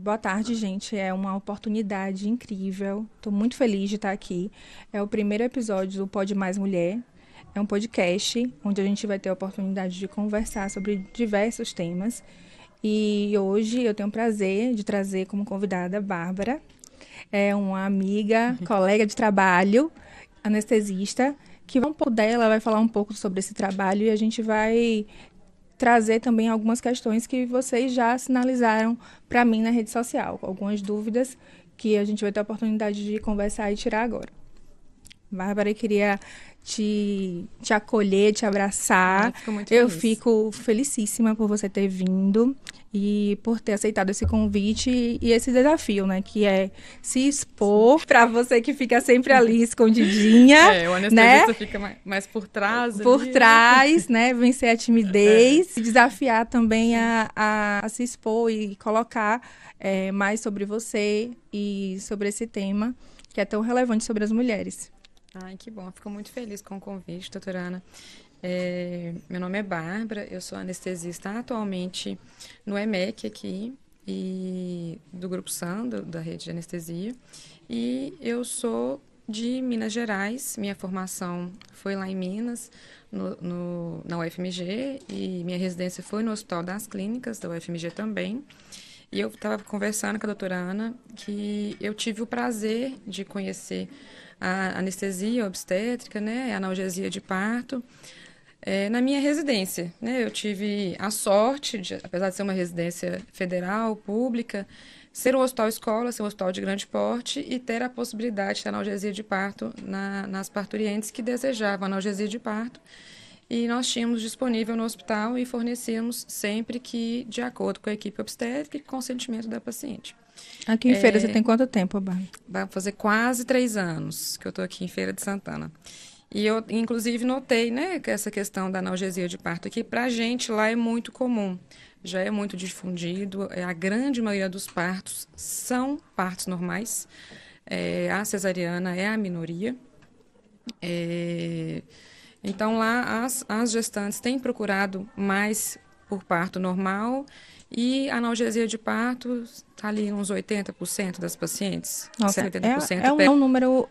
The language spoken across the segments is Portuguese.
Boa tarde, gente. É uma oportunidade incrível. Estou muito feliz de estar aqui. É o primeiro episódio do Pode Mais Mulher. É um podcast onde a gente vai ter a oportunidade de conversar sobre diversos temas. E hoje eu tenho o prazer de trazer como convidada a Bárbara. É uma amiga, colega de trabalho, anestesista, que um pouco dela vai falar um pouco sobre esse trabalho e a gente vai trazer também algumas questões que vocês já sinalizaram para mim na rede social, algumas dúvidas que a gente vai ter a oportunidade de conversar e tirar agora. Bárbara, eu queria te acolher, te abraçar. Fico muito Eu feliz. fico felicíssima por você ter vindo e por ter aceitado esse convite e esse desafio, né? Que é se expor para você que fica sempre ali escondidinha, O né? anestesista fica mais por trás Por ali, trás, né? Vencer a timidez, se desafiar também a se expor e colocar mais sobre você e sobre esse tema que é tão relevante sobre as mulheres. Ai, que bom. Fico muito feliz com o convite, doutora Ana. Meu nome é Bárbara, eu sou anestesista atualmente no EMEC aqui, e do Grupo SAM, da rede de anestesia. E eu sou de Minas Gerais, minha formação foi lá em Minas, na UFMG, e minha residência foi no Hospital das Clínicas, da UFMG também. E eu estava conversando com a doutora Ana que eu tive o prazer de conhecer a anestesia obstétrica, né, a analgesia de parto, na minha residência, né? Eu tive a sorte de, apesar de ser uma residência federal, pública, ser um hospital escola, ser um hospital de grande porte e ter a possibilidade de ter analgesia de parto nas parturientes que desejavam analgesia de parto. E nós tínhamos disponível no hospital e fornecíamos sempre que de acordo com a equipe obstétrica e com o consentimento da paciente. Aqui em Feira, você tem quanto tempo, Bárbara? Vai fazer quase 3 anos que eu estou aqui em Feira de Santana. E eu, inclusive, notei, né, que essa questão da analgesia de parto aqui, para a gente lá é muito comum, já é muito difundido, a grande maioria dos partos são partos normais, a cesariana é a minoria. Então, lá, as gestantes têm procurado mais por parto normal e a analgesia de parto está ali uns 80% das pacientes. Nossa, 70% é um número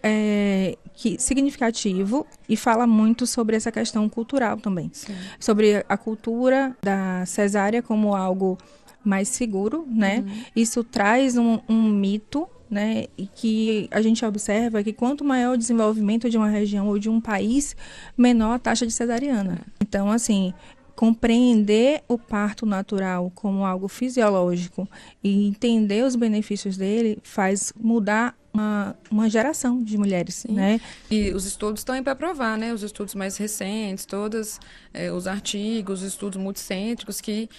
significativo e fala muito sobre essa questão cultural também. Sim. Sobre a cultura da cesárea como algo mais seguro, né? Isso traz um mito, né? E que a gente observa que quanto maior o desenvolvimento de uma região ou de um país, menor a taxa de cesariana. Então, assim, compreender o parto natural como algo fisiológico e entender os benefícios dele faz mudar uma geração de mulheres, Sim. né? E os estudos estão aí para provar, né? Os estudos mais recentes, todos os artigos, os estudos multicêntricos, que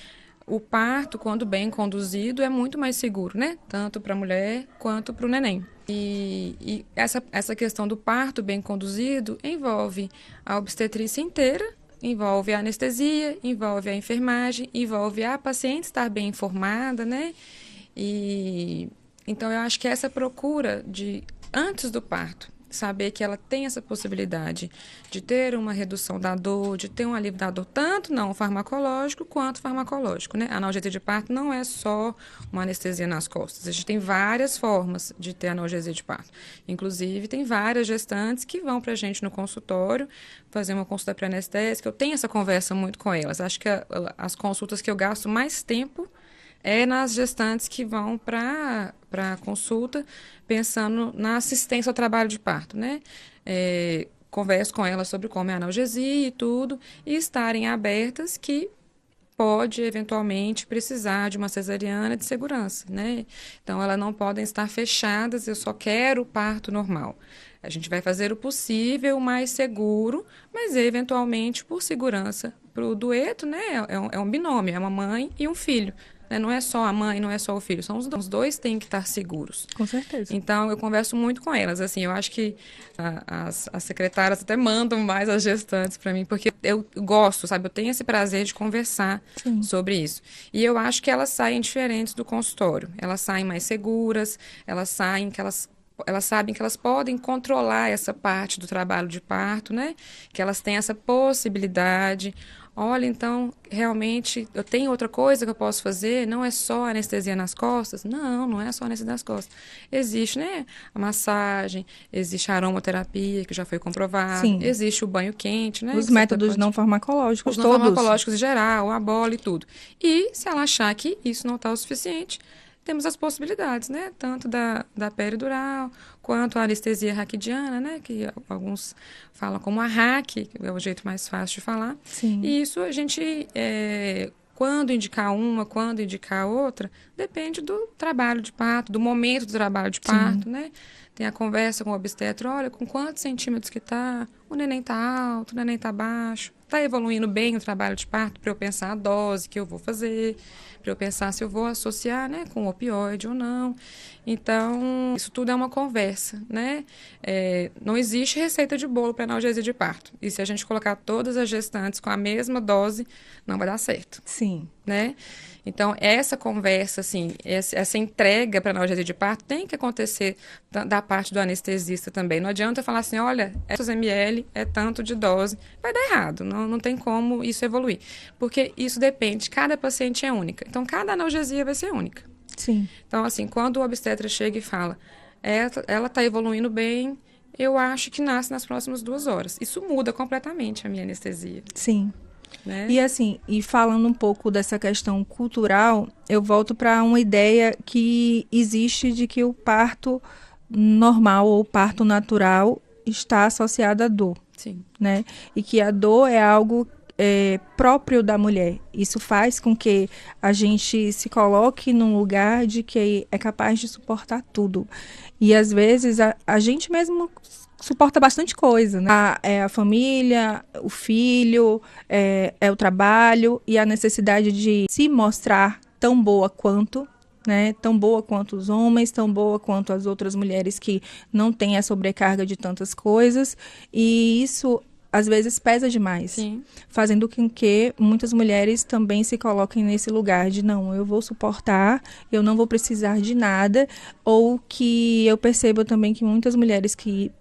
o parto, quando bem conduzido, é muito mais seguro, né? Tanto para a mulher quanto para o neném. E essa questão do parto bem conduzido envolve a obstetrícia inteira, envolve a anestesia, envolve a enfermagem, envolve a paciente estar bem informada, né? Então, eu acho que essa procura de, antes do parto, saber que ela tem essa possibilidade de ter uma redução da dor, de ter um alívio da dor, tanto não farmacológico quanto farmacológico, né? A analgesia de parto não é só uma anestesia nas costas. A gente tem várias formas de ter analgesia de parto. Inclusive, tem várias gestantes que vão para a gente no consultório fazer uma consulta pré-anestésica. Eu tenho essa conversa muito com elas. Acho que as consultas que eu gasto mais tempo é nas gestantes que vão para a consulta, pensando na assistência ao trabalho de parto, né? Converso com elas sobre como é a analgesia e tudo, e estarem abertas que pode, eventualmente, precisar de uma cesariana de segurança, né? Então, elas não podem estar fechadas, eu só quero parto normal. A gente vai fazer o possível, o mais seguro, mas, eventualmente, por segurança para o dueto, né? É um binômio, é uma mãe e um filho. Não é só a mãe, não é só o filho, são os dois. Os dois têm que estar seguros. Com certeza. Então, eu converso muito com elas. Assim, eu acho que as secretárias até mandam mais as gestantes para mim, porque eu gosto, sabe? Eu tenho esse prazer de conversar sobre isso. E eu acho que elas saem diferentes do consultório. Elas saem mais seguras, elas sabem que elas podem controlar essa parte do trabalho de parto, né? Que elas têm essa possibilidade. olha, então, realmente, eu tenho outra coisa que eu posso fazer, não é só anestesia nas costas. Não, não é só anestesia nas costas. Existe, né, a massagem, existe a aromaterapia, que já foi comprovado, Sim. existe o banho quente, né? Os Que você métodos não farmacológicos, os não todos. farmacológicos em geral, a bola e tudo. E se ela achar que isso não está o suficiente, temos as possibilidades, né? Tanto da peridural, quanto a anestesia raquidiana, né? Que alguns falam como a hack, que é o jeito mais fácil de falar. Sim. E isso a gente, quando indicar uma, quando indicar outra, depende do trabalho de parto, do momento do trabalho de parto, né? Tem a conversa com o obstetra, olha, com quantos centímetros que tá? O neném tá alto, o neném tá baixo. Tá evoluindo bem o trabalho de parto para eu pensar a dose que eu vou fazer, para eu pensar se eu vou associar, né, com opioide ou não. Então, isso tudo é uma conversa, né? Não existe receita de bolo para analgesia de parto. E se a gente colocar todas as gestantes com a mesma dose, não vai dar certo. Sim. Né? Então, essa conversa, assim, essa entrega para analgesia de parto tem que acontecer da parte do anestesista também. Não adianta falar assim, olha, essas ml é tanto de dose. Vai dar errado, não tem como isso evoluir. Porque isso depende, cada paciente é única. Então, cada analgesia vai ser única. Sim. Então, assim, quando o obstetra chega e fala, ela está evoluindo bem, eu acho que nasce nas próximas 2 horas. Isso muda completamente a minha anestesia. Sim. Né? E assim, e falando um pouco dessa questão cultural, eu volto para uma ideia que existe de que o parto normal ou parto natural está associado à dor. Sim. Né? E que a dor é algo próprio da mulher. Isso faz com que a gente se coloque num lugar de que é capaz de suportar tudo. E às vezes a gente mesmo suporta bastante coisa, né? A família, o filho, o trabalho e a necessidade de se mostrar tão boa quanto, né? Tão boa quanto os homens, tão boa quanto as outras mulheres que não têm a sobrecarga de tantas coisas. E isso às vezes pesa demais. Sim. Fazendo com que muitas mulheres também se coloquem nesse lugar de não, eu vou suportar, eu não vou precisar de nada, ou que eu percebo também que muitas mulheres que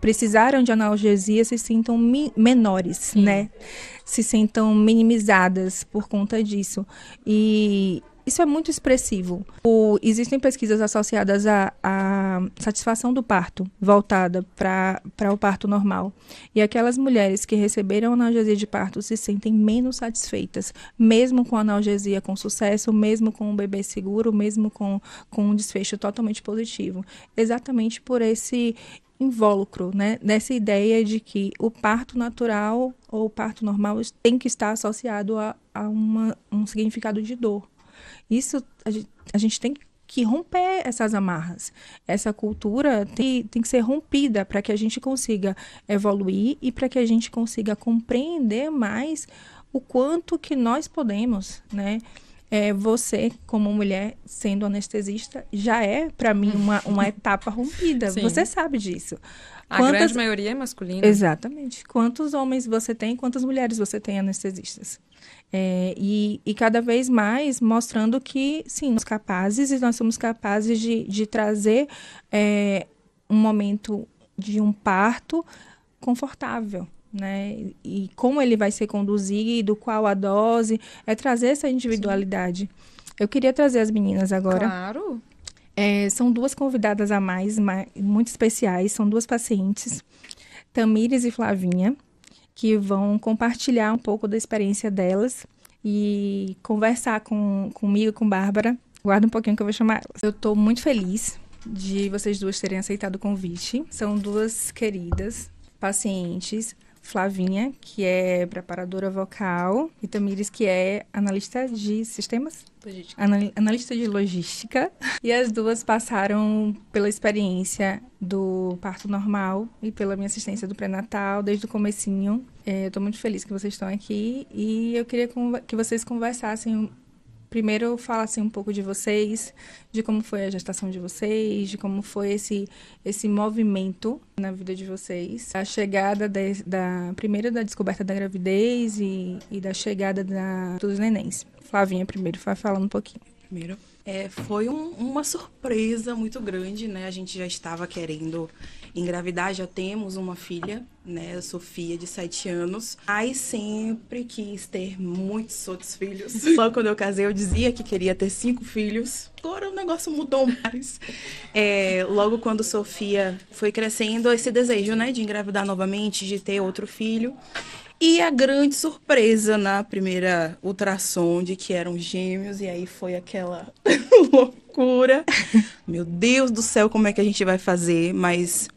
precisaram de analgesia se sintam menores, Sim. né? Se sintam minimizadas por conta disso. E isso é muito expressivo. Existem pesquisas associadas à satisfação do parto, voltada para o parto normal. E aquelas mulheres que receberam analgesia de parto se sentem menos satisfeitas, mesmo com analgesia com sucesso, mesmo com um bebê seguro, mesmo com um desfecho totalmente positivo. Exatamente por esse invólucro, né? Dessa ideia de que o parto natural ou o parto normal tem que estar associado a um significado de dor. Isso, a gente tem que romper essas amarras. Essa cultura tem que ser rompida para que a gente consiga evoluir e para que a gente consiga compreender mais o quanto que nós podemos, né? Você, como mulher, sendo anestesista, já é, para mim, uma etapa rompida. Sim. Você sabe disso. A grande maioria é masculina. Exatamente. Quantos homens você tem, quantas mulheres você tem anestesistas? E cada vez mais mostrando que, sim, nós somos capazes de trazer um momento de um parto confortável, né? E como ele vai ser conduzido, qual a dose, trazer essa individualidade. Sim. Eu queria trazer as meninas agora. Claro. São 2 convidadas a mais, muito especiais, são 2 pacientes, Tamires e Flavinha, que vão compartilhar um pouco da experiência delas e conversar comigo e com Bárbara. Guarda um pouquinho que eu vou chamar elas. Eu estou muito feliz de vocês 2 terem aceitado o convite. São 2 queridas pacientes, Flavinha, que é preparadora vocal, e Tamires, que é analista de sistemas? Logística. Analista de logística. E as 2 passaram pela experiência do parto normal e pela minha assistência do pré-natal desde o comecinho. Eu estou muito feliz que vocês estão aqui e eu queria que vocês conversassem. Primeiro, falassem um pouco de vocês, de como foi a gestação de vocês, de como foi esse movimento na vida de vocês. A chegada primeiro da descoberta da gravidez e da chegada dos nenéns. Flavinha, primeiro, vai falando um pouquinho. Primeiro, Foi uma surpresa muito grande, né? A gente já estava querendo engravidar, já temos uma filha, né? A Sofia, de 7 anos. Aí sempre quis ter muitos outros filhos. Logo quando eu casei, eu dizia que queria ter 5 filhos. Agora o negócio mudou mais. Logo quando Sofia foi crescendo, esse desejo, né? De engravidar novamente, de ter outro filho. E a grande surpresa na primeira ultrassom de que eram gêmeos, e aí foi aquela loucura. Meu Deus do céu, como é que a gente vai fazer? Mas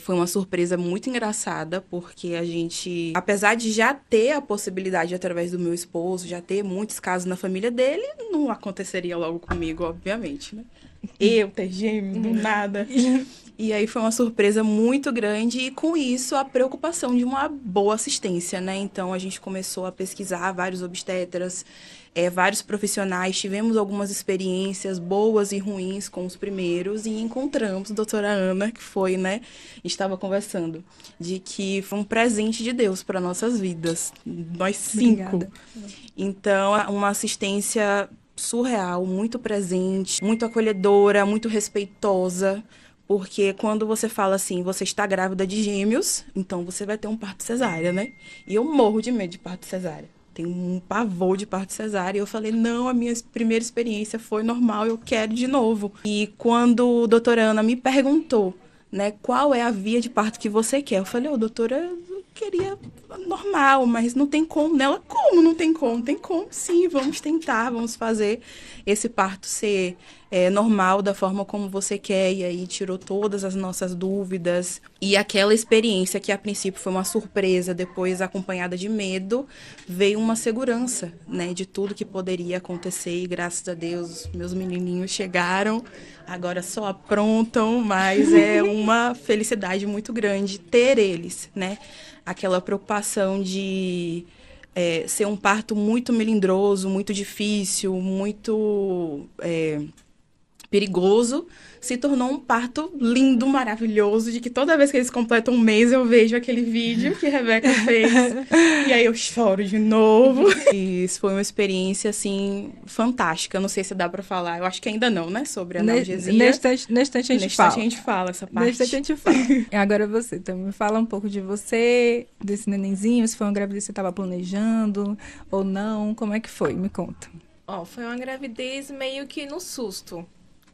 foi uma surpresa muito engraçada, porque a gente, apesar de já ter a possibilidade através do meu esposo, já ter muitos casos na família dele, não aconteceria logo comigo, obviamente, né? Eu ter gêmeo, do nada. E aí foi uma surpresa muito grande e, com isso, a preocupação de uma boa assistência, né? Então, a gente começou a pesquisar vários obstetras, vários profissionais, tivemos algumas experiências boas e ruins com os primeiros e encontramos a doutora Ana, que foi, né? A gente estava conversando, de que foi um presente de Deus para nossas vidas, nós 5. Obrigada. Então, uma assistência surreal, muito presente, muito acolhedora, muito respeitosa. Porque quando você fala assim, você está grávida de gêmeos, então você vai ter um parto cesárea, né? E eu morro de medo de parto cesárea. Tenho um pavor de parto cesárea. E eu falei, não, a minha primeira experiência foi normal, eu quero de novo. E quando a doutora Ana me perguntou, né, qual é a via de parto que você quer? Eu falei, doutora, eu queria normal, mas não tem como. Nela, como não tem como? Tem como, sim, vamos tentar, vamos fazer esse parto ser normal, da forma como você quer. E aí tirou todas as nossas dúvidas. E aquela experiência que a princípio foi uma surpresa, depois acompanhada de medo, veio uma segurança, né, de tudo que poderia acontecer. E graças a Deus, meus menininhos chegaram, agora só aprontam, mas é uma felicidade muito grande ter eles, né? Aquela preocupação de ser um parto muito melindroso, muito difícil, muito perigoso, se tornou um parto lindo, maravilhoso, de que toda vez que eles completam um mês eu vejo aquele vídeo que a Rebeca fez e aí eu choro de novo. E isso foi uma experiência, assim, fantástica. Não sei se dá pra falar, eu acho que ainda não, né, sobre a analgesia. Neste instante a gente fala. Neste a gente fala essa parte. Neste a gente fala. E agora você, então, me fala um pouco de você, desse nenenzinho, se foi uma gravidez que você estava planejando ou não, como é que foi? Me conta. Foi uma gravidez meio que no susto.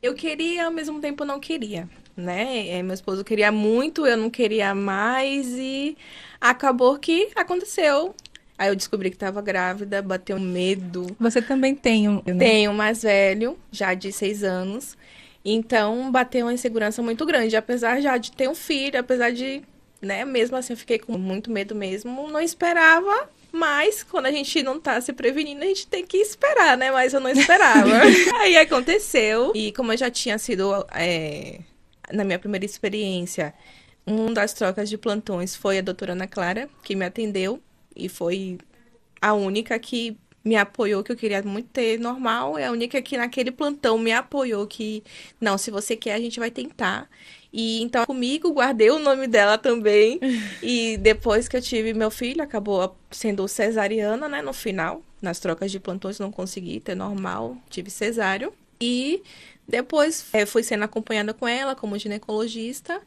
Eu queria, ao mesmo tempo não queria, né? Meu esposo queria muito, eu não queria mais e acabou que aconteceu. Aí eu descobri que estava grávida, bateu um medo. Você também tem um... né? Tenho um mais velho, já de 6 anos. Então, bateu uma insegurança muito grande. Apesar já de ter um filho, apesar de, né? Mesmo assim, eu fiquei com muito medo mesmo. Não esperava, mas quando a gente não tá se prevenindo, a gente tem que esperar, né? Mas eu não esperava. Aí aconteceu. E como eu já tinha sido, na minha primeira experiência, uma das trocas de plantões foi a doutora Ana Clara, que me atendeu. E foi a única que me apoiou, que eu queria muito ter normal. É a única que naquele plantão me apoiou, que, não, se você quer, a gente vai tentar. E então, comigo, guardei o nome dela também. E depois que eu tive meu filho, acabou sendo cesariana, né, no final. Nas trocas de plantões, não consegui ter normal, tive cesáreo. E depois fui sendo acompanhada com ela como ginecologista.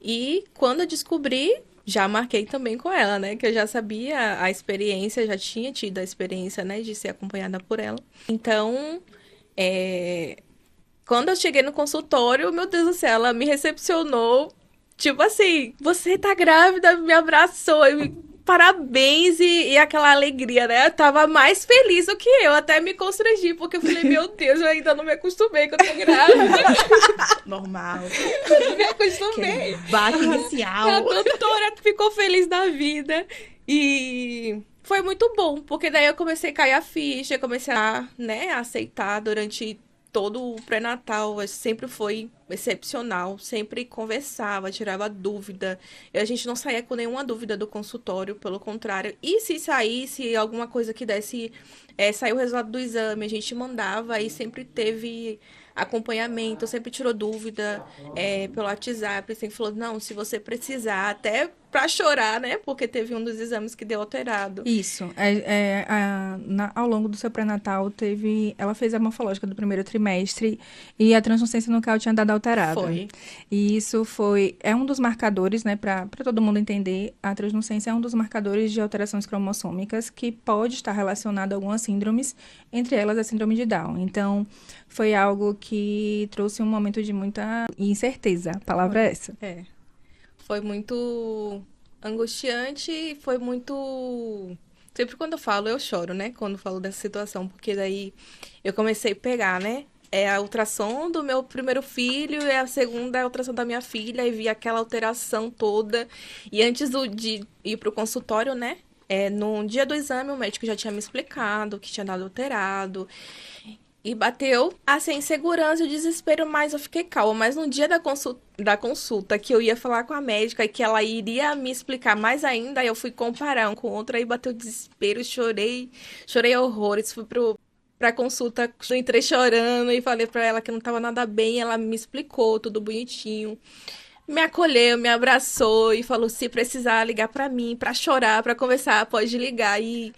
E quando eu descobri, já marquei também com ela, né? Que eu já sabia a experiência, já tinha tido a experiência, né? De ser acompanhada por ela. Então, quando eu cheguei no consultório, meu Deus do céu, ela me recepcionou. Tipo assim, você tá grávida, me abraçou, parabéns e aquela alegria, né? Eu tava mais feliz do que eu, até me constrangi, porque eu falei, meu Deus, eu ainda não me acostumei que eu tô grávida. Normal. Eu não me acostumei. Baque inicial. A doutora ficou feliz da vida e foi muito bom, porque daí eu comecei a cair a ficha, comecei a, né, aceitar durante todo o pré-natal. Sempre foi excepcional, sempre conversava, tirava dúvida. A gente não saía com nenhuma dúvida do consultório, pelo contrário. E se saísse alguma coisa que desse, saiu o resultado do exame, a gente mandava e sempre teve acompanhamento, sempre tirou dúvida pelo WhatsApp, sempre falou, não, se você precisar, até pra chorar, né? Porque teve um dos exames que deu alterado. Isso. Ao longo do seu pré-natal, ela fez a morfológica do primeiro trimestre e a translucência nucal tinha dado alterada. Foi. E isso é um dos marcadores, né, para todo mundo entender, a translucência é um dos marcadores de alterações cromossômicas que pode estar relacionado a algumas síndromes, entre elas a síndrome de Down. Então, foi algo que trouxe um momento de muita incerteza, a palavra é essa. Foi muito angustiante, foi muito... Sempre quando eu falo, eu choro, né? Quando falo dessa situação, porque daí eu comecei a pegar, né? A ultrassom do meu primeiro filho e a segunda é a ultrassom da minha filha, e vi aquela alteração toda. E antes de ir pro consultório, né? No dia do exame, o médico já tinha me explicado que tinha dado alterado. E bateu, assim, insegurança e o desespero, mas eu fiquei calma. Mas no dia da consulta, que eu ia falar com a médica e que ela iria me explicar mais ainda, aí eu fui comparar um com o outro, aí bateu desespero, chorei horrores. Fui pra consulta, entrei chorando e falei pra ela que não tava nada bem, ela me explicou tudo bonitinho. Me acolheu, me abraçou e falou, se precisar ligar pra mim, pra chorar, pra conversar, pode ligar. E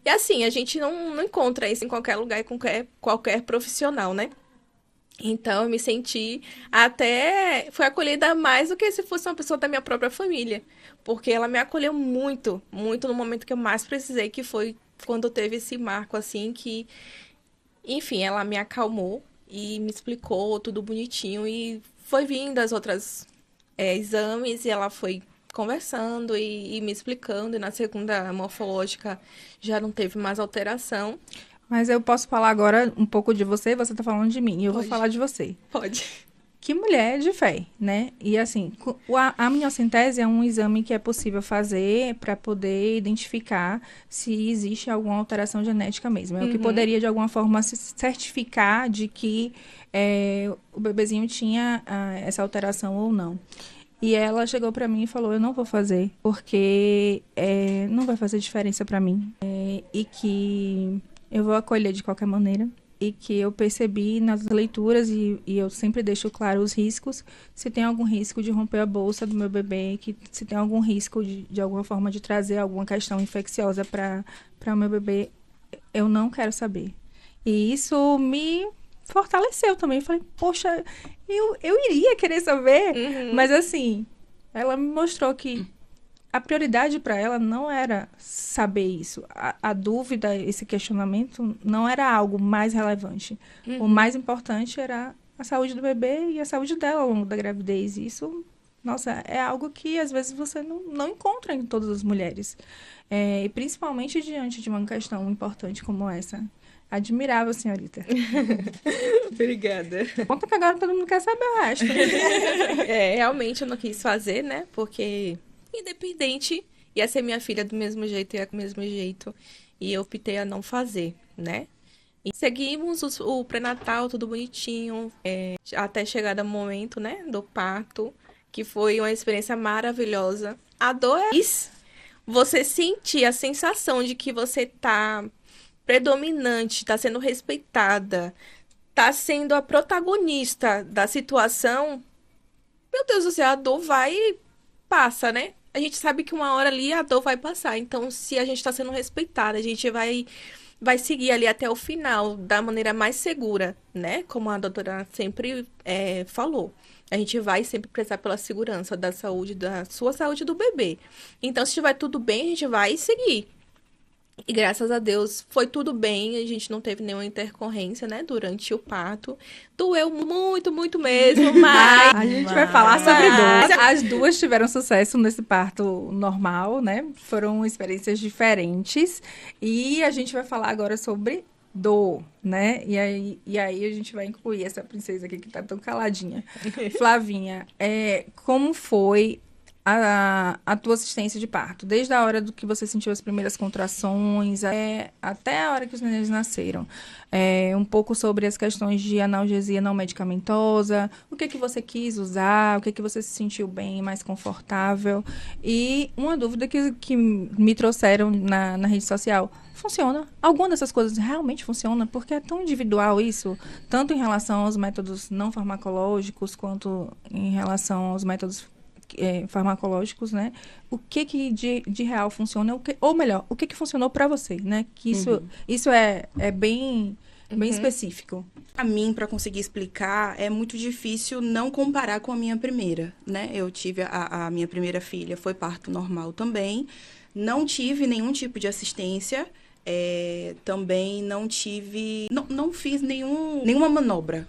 assim, a gente não encontra isso em qualquer lugar e com qualquer profissional, né? Então, eu me senti fui acolhida mais do que se fosse uma pessoa da minha própria família. Porque ela me acolheu muito, muito no momento que eu mais precisei, que foi quando teve esse marco, assim, que... Enfim, ela me acalmou e me explicou tudo bonitinho. E foi vindo as outras exames e ela foi conversando e me explicando, e na segunda morfológica já não teve mais alteração. Mas eu posso falar agora um pouco de você tá falando de mim, e eu vou falar de você. Pode. Que mulher de fé, né? E assim, a amniocentese é um exame que é possível fazer para poder identificar se existe alguma alteração genética mesmo. É o que poderia, de alguma forma, se certificar de que o bebezinho tinha essa alteração ou não. E ela chegou pra mim e falou, eu não vou fazer, porque não vai fazer diferença pra mim. E que eu vou acolher de qualquer maneira. E que eu percebi nas leituras, e eu sempre deixo claro os riscos, se tem algum risco de romper a bolsa do meu bebê, que se tem algum risco de alguma forma de trazer alguma questão infecciosa para o meu bebê, eu não quero saber. E isso me fortaleceu também. Falei, poxa, eu iria querer saber, mas assim, ela me mostrou que a prioridade para ela não era saber isso. A dúvida, esse questionamento, não era algo mais relevante. O mais importante era a saúde do bebê e a saúde dela ao longo da gravidez. E isso, nossa, é algo que às vezes você não encontra em todas as mulheres. E principalmente diante de uma questão importante como essa. Admirável, senhorita. Obrigada. Conta que agora todo mundo quer saber o resto. Realmente eu não quis fazer, né? Porque, independente, ia ser minha filha do mesmo jeito, ia com o mesmo jeito. E eu optei a não fazer, né? E seguimos o pré-natal, tudo bonitinho, até chegar o momento, né? Do parto, que foi uma experiência maravilhosa. A dor é você sentir a sensação de que você tá predominante, tá sendo respeitada, tá sendo a protagonista da situação. Meu Deus do céu, a dor passa, né? A gente sabe que uma hora ali a dor vai passar. Então, se a gente está sendo respeitada, a gente vai seguir ali até o final da maneira mais segura, né? Como a doutora sempre falou. A gente vai sempre prezar pela segurança da saúde, da sua saúde do bebê. Então, se estiver tudo bem, a gente vai seguir. E graças a Deus foi tudo bem, a gente não teve nenhuma intercorrência, né, durante o parto. Doeu muito, muito mesmo, mas... A gente vai falar sobre dor. As duas tiveram sucesso nesse parto normal, né? Foram experiências diferentes. E a gente vai falar agora sobre dor, né? E aí a gente vai incluir essa princesa aqui que tá tão caladinha. Flavinha, como foi a tua assistência de parto, desde a hora do que você sentiu as primeiras contrações até a hora que os nenéns nasceram, um pouco sobre as questões de analgesia não medicamentosa, o que você quis usar, o que você se sentiu bem, mais confortável, e uma dúvida que me trouxeram na rede social: funciona? Alguma dessas coisas realmente funciona? Porque é tão individual isso, tanto em relação aos métodos não farmacológicos, quanto em relação aos métodos farmacológicos, né? O que de real funciona, ou melhor, o que funcionou para você, né? Que isso é bem específico. Para mim, para conseguir explicar, é muito difícil não comparar com a minha primeira, né? Eu tive a minha primeira filha, foi parto normal também. Não tive nenhum tipo de assistência. Também não tive... Não fiz nenhuma manobra.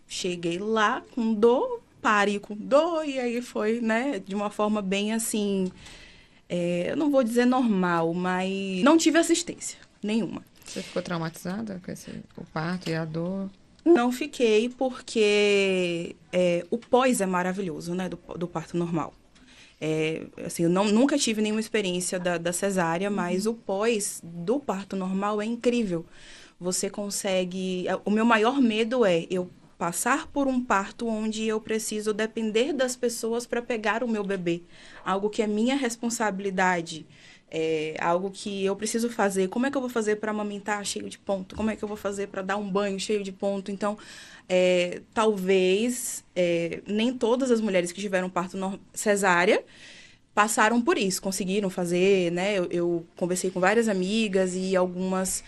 Cheguei lá com dor, pari com dor, e aí foi, né? De uma forma bem assim... eu não vou dizer normal, mas não tive assistência nenhuma. Você ficou traumatizada com o parto e a dor? Não fiquei, porque o pós é maravilhoso, né, do parto normal. Assim, eu nunca tive nenhuma experiência da cesárea, mas o pós do parto normal é incrível. Você consegue... O meu maior medo é eu passar por um parto onde eu preciso depender das pessoas para pegar o meu bebê. Algo que é minha responsabilidade. Algo que eu preciso fazer. Como é que eu vou fazer para amamentar cheio de ponto? Como é que eu vou fazer para dar um banho cheio de ponto? Então, talvez nem todas as mulheres que tiveram parto cesárea passaram por isso, conseguiram fazer, né? Eu conversei com várias amigas e algumas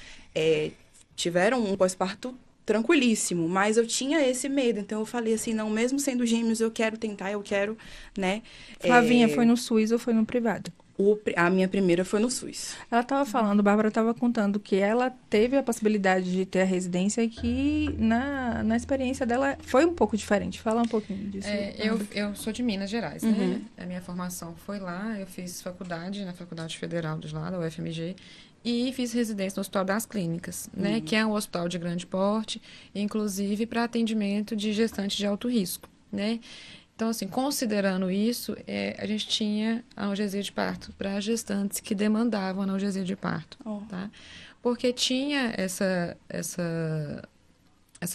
tiveram um pós-parto tranquilíssimo, mas eu tinha esse medo, então eu falei assim, não, mesmo sendo gêmeos, eu quero tentar, eu quero, né? Flavinha, foi no SUS ou foi no privado? A minha primeira foi no SUS. Ela estava falando, Bárbara estava contando que ela teve a possibilidade de ter a residência e que na experiência dela foi um pouco diferente. Fala um pouquinho disso. Eu sou de Minas Gerais, né? A minha formação foi lá, eu fiz faculdade na Faculdade Federal de lá, da UFMG, e fiz residência no Hospital das Clínicas, né? Que é um hospital de grande porte, inclusive para atendimento de gestantes de alto risco, né? Então, assim, considerando isso, a gente tinha analgesia de parto para gestantes que demandavam analgesia de parto, tá? Porque tinha essa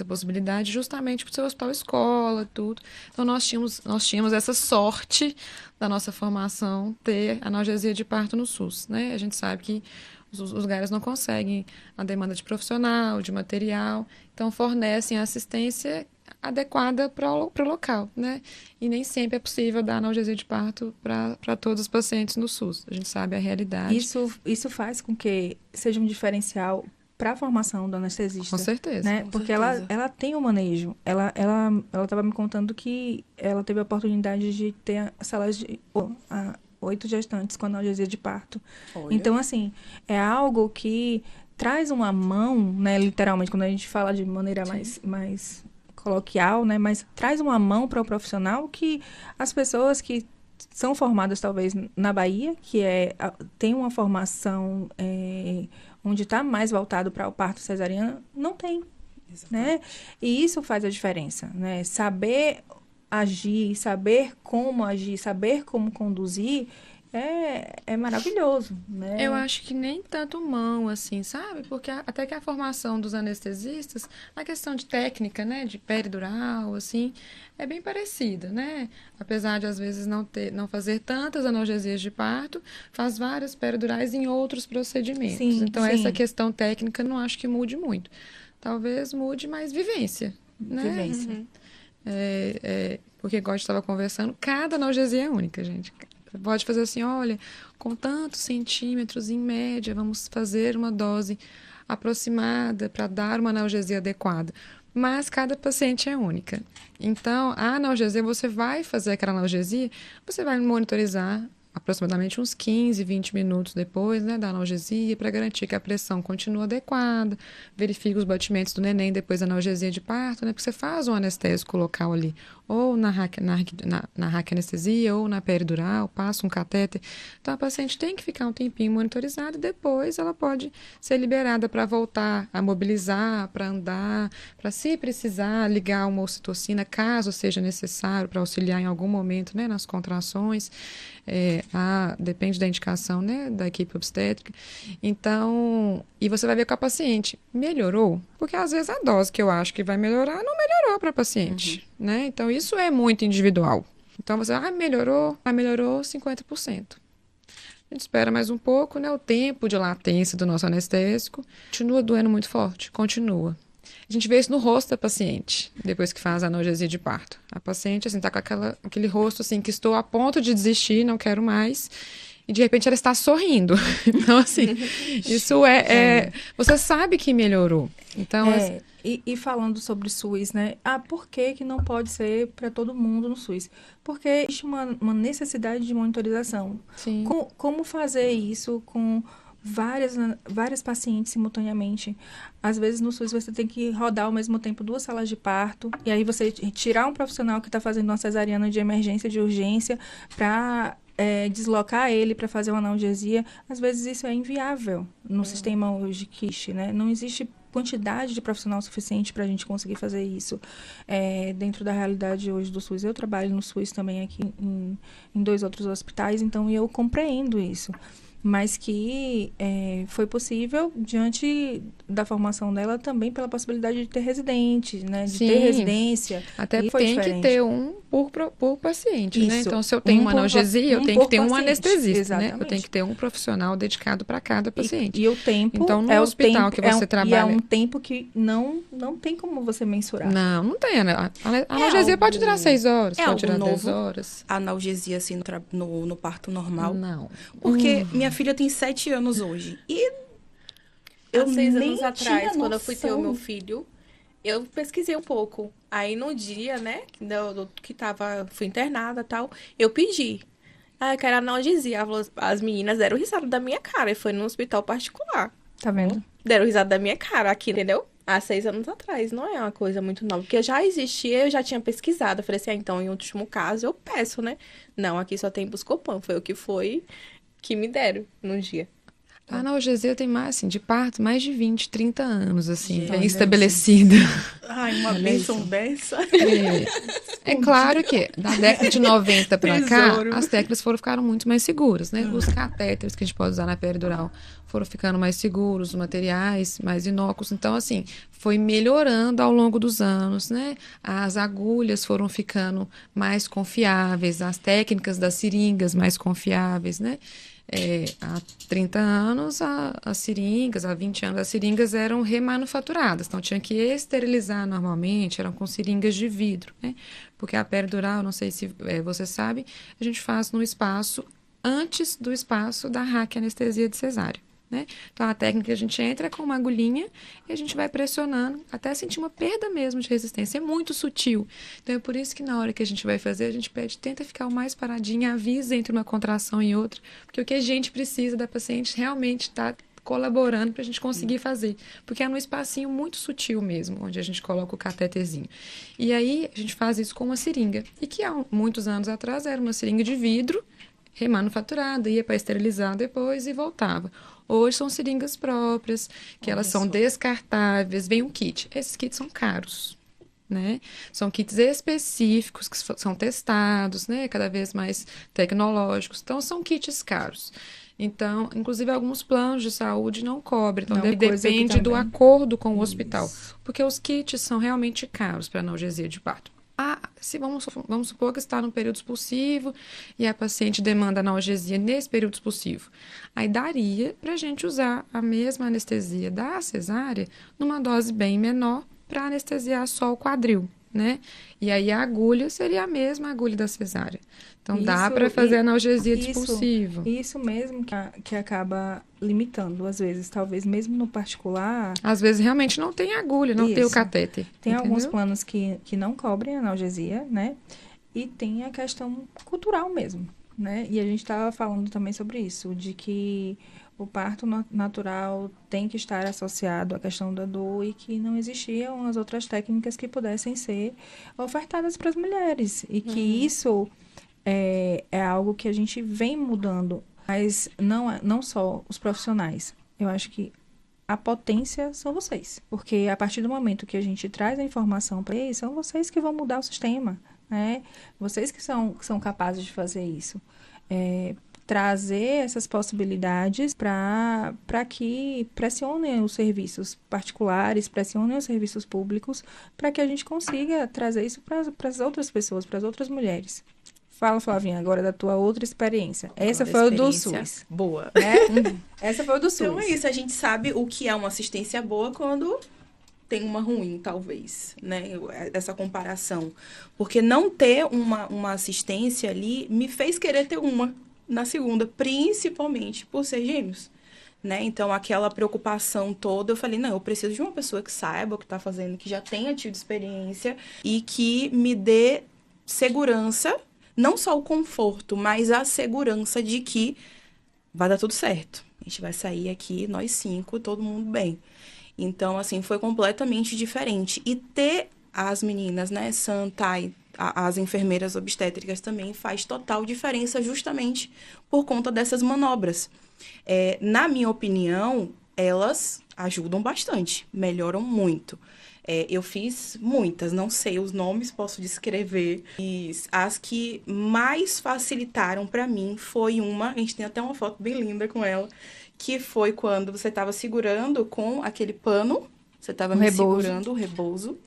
possibilidade justamente por ser hospital escola, tudo. Então, nós tínhamos essa sorte da nossa formação ter analgesia de parto no SUS, né? A gente sabe que os lugares não conseguem a demanda de profissional, de material, então fornecem a assistência adequada para o local, né? E nem sempre é possível dar analgesia de parto para todos os pacientes no SUS. A gente sabe a realidade. Isso faz com que seja um diferencial para a formação do anestesista. Com certeza. Né? Com Porque certeza. ela tem o manejo. Ela estava me contando que ela teve a oportunidade de ter salas de 8 gestantes com analgesia de parto. Olha. Então, assim, é algo que traz uma mão, né? Literalmente, quando a gente fala de maneira mais coloquial, né? Mas traz uma mão para o profissional que as pessoas que são formadas, talvez, na Bahia, que tem uma formação onde está mais voltado para o parto cesariano, não tem. Né? E isso faz a diferença, né? Saber agir, saber como conduzir é maravilhoso, né? Eu acho que nem tanto mão, assim, sabe? Porque até que a formação dos anestesistas, a questão de técnica, né? De peridural, assim, é bem parecida, né? Apesar de, às vezes, não fazer tantas analgesias de parto, faz várias peridurais em outros procedimentos. Sim, então, sim. essa questão técnica não acho que mude muito. Talvez mude mais vivência, né? Vivência. Porque, igual a gente estava conversando, cada analgesia é única, gente. Você pode fazer assim, olha, com tantos centímetros em média, vamos fazer uma dose aproximada para dar uma analgesia adequada. Mas cada paciente é única. Então, a analgesia, você vai fazer aquela analgesia, você vai monitorizar aproximadamente uns 15, 20 minutos depois, né, da analgesia, para garantir que a pressão continua adequada, verifica os batimentos do neném depois da analgesia de parto, né, porque você faz um anestésico local ali, ou na raquianestesia, ou na peridural, passa um catéter. Então, a paciente tem que ficar um tempinho monitorizada e depois ela pode ser liberada para voltar a mobilizar, para andar, para, se precisar, ligar uma ocitocina, caso seja necessário, para auxiliar em algum momento, né, nas contrações. Depende da indicação, né, da equipe obstétrica. Então, e você vai ver com a paciente, melhorou? Porque às vezes a dose que eu acho que vai melhorar, não melhorou para a paciente, né? Então, isso é muito individual. Então, você, melhorou 50%. A gente espera mais um pouco, né? O tempo de latência do nosso anestésico continua doendo muito forte, continua. A gente vê isso no rosto da paciente, depois que faz a analgesia de parto. A paciente, assim, tá com aquele rosto, assim, que estou a ponto de desistir, não quero mais. E, de repente, ela está sorrindo. Então, assim, isso você sabe que melhorou. Então, E falando sobre SUS, né? Por que que não pode ser para todo mundo no SUS? Porque existe uma necessidade de monitorização. sim. Como fazer isso com várias pacientes simultaneamente? Às vezes no SUS você tem que rodar ao mesmo tempo 2 salas de parto, e aí você tirar um profissional que está fazendo uma cesariana de emergência, de urgência, para deslocar ele para fazer uma analgesia. Às vezes isso é inviável no sistema hoje KISH, né? Não existe quantidade de profissional suficiente para a gente conseguir fazer isso dentro da realidade hoje do SUS. Eu trabalho no SUS também aqui em 2 outros hospitais, então eu compreendo isso. Mas que foi possível diante da formação dela também pela possibilidade de ter residente, né? De ter residência. Até E foi tem diferente. que ter um por paciente, né? Isso. Então, se eu tenho uma analgesia, eu tenho que ter um paciente. anestesista, né? Eu Exatamente. tenho que ter um profissional dedicado para cada paciente. E o tempo Então, no é hospital o tempo, que você trabalha... E é um tempo que não tem como você mensurar. Não tem. A analgesia pode durar 6 horas, pode algo durar 10 novo? horas. A analgesia, assim, no parto normal. Não. Porque minha filha tem 7 anos hoje. E Há 6 nem anos atrás, tinha quando eu fui ter o noção. meu filho, eu pesquisei um pouco. Aí no dia, né, fui internada e tal, eu pedi. Ah, eu quero analgesia. As meninas deram risada da minha cara. E foi num hospital particular. Tá vendo? Deram risada da minha cara aqui, entendeu? Há 6 anos atrás. Não é uma coisa muito nova. Porque já existia, eu já tinha pesquisado. Eu falei assim, então, em último caso, eu peço, né? Não, aqui só tem Buscopan. Foi o que me deram no dia. A analgesia tem mais, assim, de parto, mais de 20, 30 anos, assim, Gente, bem estabelecida. Ai, uma bênção dessa. É claro que da década de 90 para cá, Tesouro. as técnicas ficaram muito mais seguras, né? Os catéteres que a gente pode usar na peridural foram ficando mais seguros, os materiais mais inócuos. Então, assim, foi melhorando ao longo dos anos, né? As agulhas foram ficando mais confiáveis, as técnicas das seringas mais confiáveis, né? Há 30 anos, as seringas, há 20 anos, as seringas eram remanufaturadas, então tinha que esterilizar normalmente, eram com seringas de vidro, né? Porque a peridural, não sei se você sabe, a gente faz no espaço, antes do espaço da raquianestesia de cesárea, né? Então, a técnica que a gente entra é com uma agulhinha e a gente vai pressionando até sentir uma perda mesmo de resistência. É muito sutil. Então, é por isso que na hora que a gente vai fazer, a gente tenta ficar o mais paradinho, avisa entre uma contração e outra, porque o que a gente precisa da paciente realmente está colaborando para a gente conseguir fazer. Porque é num espacinho muito sutil mesmo, onde a gente coloca o catetezinho. E aí, a gente faz isso com uma seringa. E que há muitos anos atrás era uma seringa de vidro, remanufaturada, ia para esterilizar depois e voltava. Hoje são seringas próprias, que elas são descartáveis, vem um kit. Esses kits são caros, né? São kits específicos que são testados, né? Cada vez mais tecnológicos. Então, são kits caros. Então, inclusive, alguns planos de saúde não cobrem. Então, depende do acordo com o hospital. Porque os kits são realmente caros para analgesia de parto. Se vamos supor que está no período expulsivo e a paciente demanda analgesia nesse período expulsivo. Aí daria para a gente usar a mesma anestesia da cesárea numa dose bem menor para anestesiar só o quadril, né? E aí a agulha seria a mesma agulha da cesárea. Então dá para fazer analgesia de expulsivo. Isso mesmo que acaba limitando, às vezes, talvez mesmo no particular. Às vezes realmente não tem agulha, não tem o catéter. Tem entendeu? alguns planos que não cobrem analgesia, né? E tem a questão cultural mesmo, né? E a gente estava falando também sobre isso, de que o parto natural tem que estar associado à questão da dor e que não existiam as outras técnicas que pudessem ser ofertadas para as mulheres. E que isso é algo que a gente vem mudando, mas não só os profissionais. Eu acho que a potência são vocês, porque a partir do momento que a gente traz a informação para eles, são vocês que vão mudar o sistema, né? Vocês que são capazes de fazer isso. Trazer essas possibilidades para que pressionem os serviços particulares, pressionem os serviços públicos, para que a gente consiga trazer isso para as outras pessoas, para as outras mulheres. Fala, Flavinha, agora da tua outra experiência. Essa foi o do SUS. Boa. Né? Essa foi o do SUS. Então é isso, a gente sabe o que é uma assistência boa quando tem uma ruim, talvez, né? Essa comparação. Porque não ter uma assistência ali me fez querer ter uma na segunda, principalmente por ser gêmeos, né? Então, aquela preocupação toda, eu falei, não, eu preciso de uma pessoa que saiba o que está fazendo, que já tenha tido experiência e que me dê segurança, não só o conforto, mas a segurança de que vai dar tudo certo. A gente vai sair aqui, nós 5, todo mundo bem. Então, assim, foi completamente diferente. E ter as meninas, né, Sam, Thay, as enfermeiras obstétricas também faz total diferença justamente por conta dessas manobras. Na minha opinião, elas ajudam bastante, melhoram muito. Eu fiz muitas, não sei os nomes, posso descrever. E as que mais facilitaram para mim foi uma, a gente tem até uma foto bem linda com ela, que foi quando você estava segurando com aquele pano, você estava me segurando o rebozo,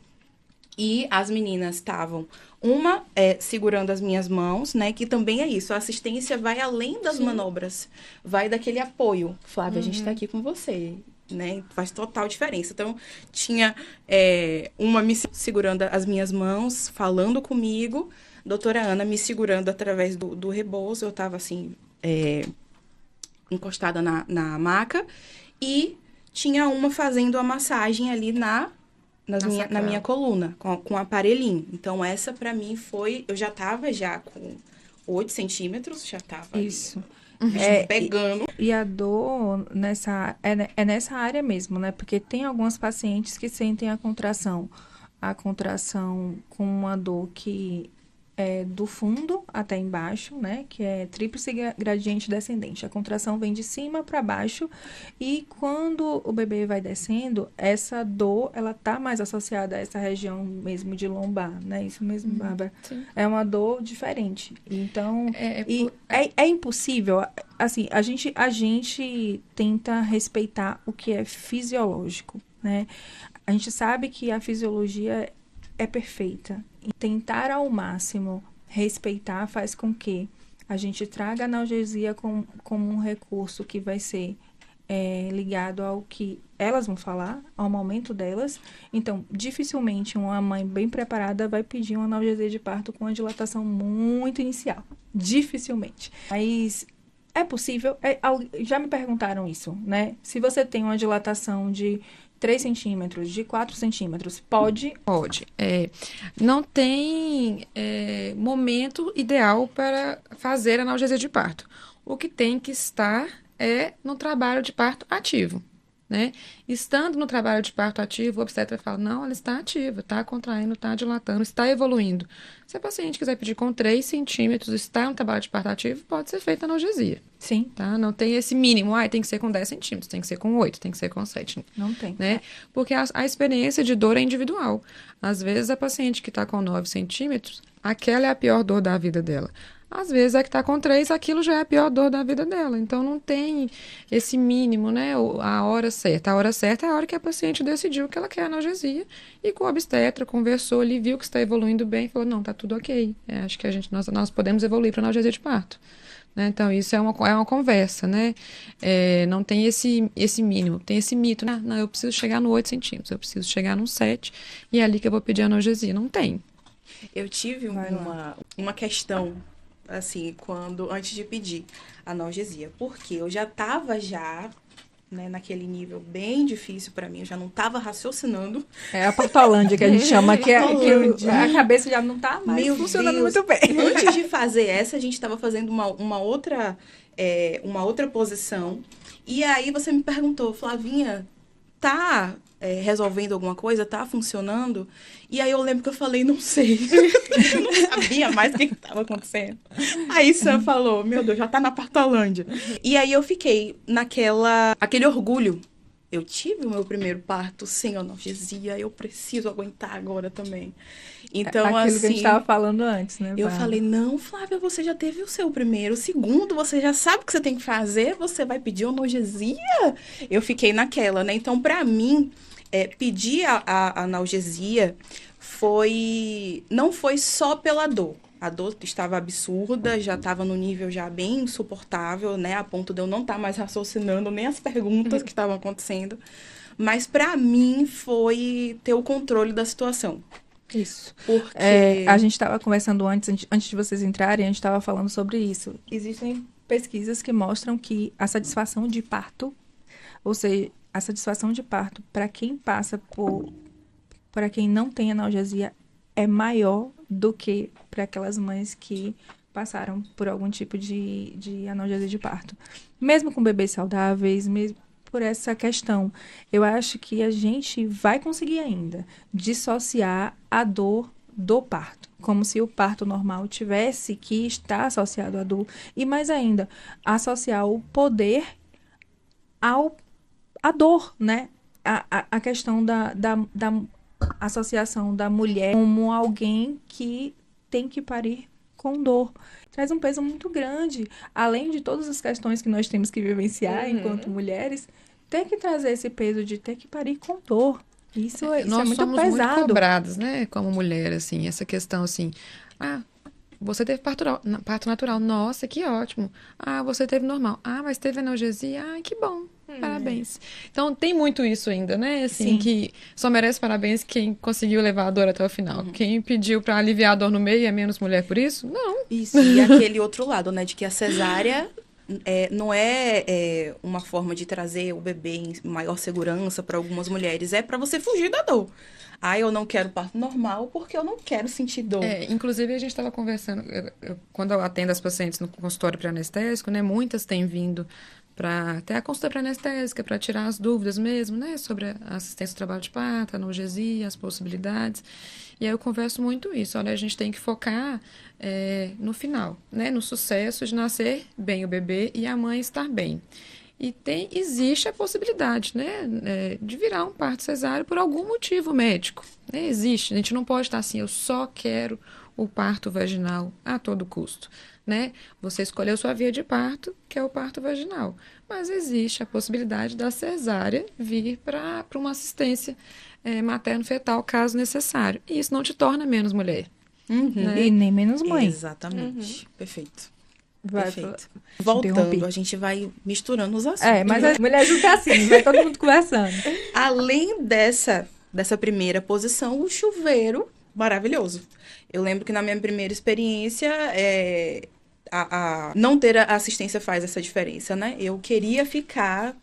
e as meninas estavam, uma segurando as minhas mãos, né, que também é isso, a assistência vai além das manobras, vai daquele apoio. Flávia, a gente está aqui com você, né, faz total diferença. Então, tinha uma me segurando as minhas mãos, falando comigo, doutora Ana me segurando através do rebozo, eu estava assim, encostada na maca, e tinha uma fazendo a massagem ali na minha coluna, com o aparelhinho. Então, essa pra mim foi... Eu já tava com 8 centímetros, já tava Isso. Pegando. E a dor nessa área mesmo, né? Porque tem algumas pacientes que sentem a contração com uma dor que é do fundo até embaixo, né? Que é tríplice gradiente descendente. A contração vem de cima para baixo e quando o bebê vai descendo, essa dor, ela tá mais associada a essa região mesmo de lombar, né? Isso mesmo, Bárbara. Sim. É uma dor diferente. Então, é impossível, assim, a gente tenta respeitar o que é fisiológico, né? A gente sabe que a fisiologia é perfeita. E tentar ao máximo respeitar faz com que a gente traga a analgesia como um recurso que vai ser ligado ao que elas vão falar, ao momento delas. Então, dificilmente uma mãe bem preparada vai pedir uma analgesia de parto com uma dilatação muito inicial. Dificilmente. Mas é possível. Já me perguntaram isso, né? Se você tem uma dilatação de 3 centímetros, de 4 centímetros, pode? Pode. Não tem momento ideal para fazer analgesia de parto. O que tem que estar no trabalho de parto ativo, né? Estando no trabalho de parto ativo, o obstetra fala, não, ela está ativa, está contraindo, está dilatando, está evoluindo. Se a paciente quiser pedir com 3 centímetros, está no trabalho de parto ativo, pode ser feita analgesia. Sim. Tá? Não tem esse mínimo, tem que ser com 10 centímetros, tem que ser com 8, tem que ser com 7. Não tem. Né? Porque a experiência de dor é individual. Às vezes, a paciente que está com 9 centímetros, aquela é a pior dor da vida dela. Às vezes, a que está com 3, aquilo já é a pior dor da vida dela. Então, não tem esse mínimo, né? A hora certa. A hora certa é a hora que a paciente decidiu que ela quer analgesia. E com o obstetra, conversou ali, viu que está evoluindo bem, falou, não, tá tudo ok. Acho que nós podemos evoluir para analgesia de parto. Né? Então, isso é uma conversa, né? Não tem esse mínimo, tem esse mito, né? Não, eu preciso chegar no 8 centímetros, eu preciso chegar no 7, e é ali que eu vou pedir analgesia. Não tem. Eu tive uma questão, assim, antes de pedir analgesia, porque eu já estava né, naquele nível bem difícil para mim, eu já não estava raciocinando. É a partolândia que a gente chama, que a cabeça já não está mais funcionando muito bem. Antes de fazer essa, a gente estava fazendo uma outra posição, e aí você me perguntou, Flavinha, tá resolvendo alguma coisa? Tá funcionando? E aí eu lembro que eu falei, não sei. Eu não sabia mais o que estava acontecendo. Aí Sam falou, meu Deus, já tá na partolândia. E aí eu fiquei aquele orgulho. Eu tive o meu primeiro parto sem analgesia, eu preciso aguentar agora também. Então, aquilo assim, que a gente estava falando antes, né? Eu falei, não, Flávia, você já teve o seu primeiro. O segundo, você já sabe o que você tem que fazer, você vai pedir analgesia? Eu fiquei naquela, né? Então, pra mim, pedir a analgesia não foi só pela dor. A dor estava absurda, já estava no nível já bem insuportável, né? A ponto de eu não estar mais raciocinando nem as perguntas que estavam acontecendo. Mas pra mim foi ter o controle da situação. Isso. Porque A gente estava conversando antes de vocês entrarem, a gente estava falando sobre isso. Existem pesquisas que mostram que a satisfação de parto, ou seja, a satisfação de parto para quem para quem não tem analgesia é maior do que para aquelas mães que passaram por algum tipo de analgesia de parto. Mesmo com bebês saudáveis, mesmo por essa questão. Eu acho que a gente vai conseguir ainda dissociar a dor do parto, como se o parto normal tivesse que estar associado à dor, e mais ainda, associar o poder à dor, né? A questão da associação da mulher como alguém que tem que parir com dor. Traz um peso muito grande. Além de todas as questões que nós temos que vivenciar enquanto mulheres, ter que trazer esse peso de ter que parir com dor. Isso é Nós muito somos pesado. muito cobradas, né? Como mulher, assim, essa questão assim, você teve parto natural. Nossa, que ótimo. Você teve normal. Mas teve analgesia. Que bom. Parabéns. Então, tem muito isso ainda, né? Assim, Sim. que só merece parabéns quem conseguiu levar a dor até o final. Quem pediu pra aliviar a dor no meio é menos mulher por isso? Não. isso, e aquele outro lado, né, de que a cesárea não é uma forma de trazer o bebê em maior segurança para algumas mulheres, é para você fugir da dor. Eu não quero parto normal porque eu não quero sentir dor. Inclusive, a gente estava conversando, quando eu atendo as pacientes no consultório pré-anestésico, né, muitas têm vindo para até a consulta pré-anestésica, para tirar as dúvidas mesmo, né, sobre a assistência ao trabalho de parto, a analgesia, as possibilidades. E aí eu converso muito isso. Olha, a gente tem que focar no final, né, no sucesso de nascer bem o bebê e a mãe estar bem. E existe a possibilidade, né, de virar um parto cesáreo por algum motivo médico. Né? Existe. A gente não pode estar assim, eu só quero o parto vaginal a todo custo. Né? Você escolheu sua via de parto, que é o parto vaginal. Mas existe a possibilidade da cesárea vir para uma assistência materno-fetal, caso necessário. E isso não te torna menos mulher. Né? E nem menos mãe. Exatamente. Perfeito. Vai, Perfeito. interrompi. Voltando, a gente vai misturando os assuntos. Mas a mulher fica assim, vai todo mundo conversando. Além dessa primeira posição, o chuveiro, maravilhoso. Eu lembro que na minha primeira experiência, não ter a assistência faz essa diferença, né? Eu queria ficar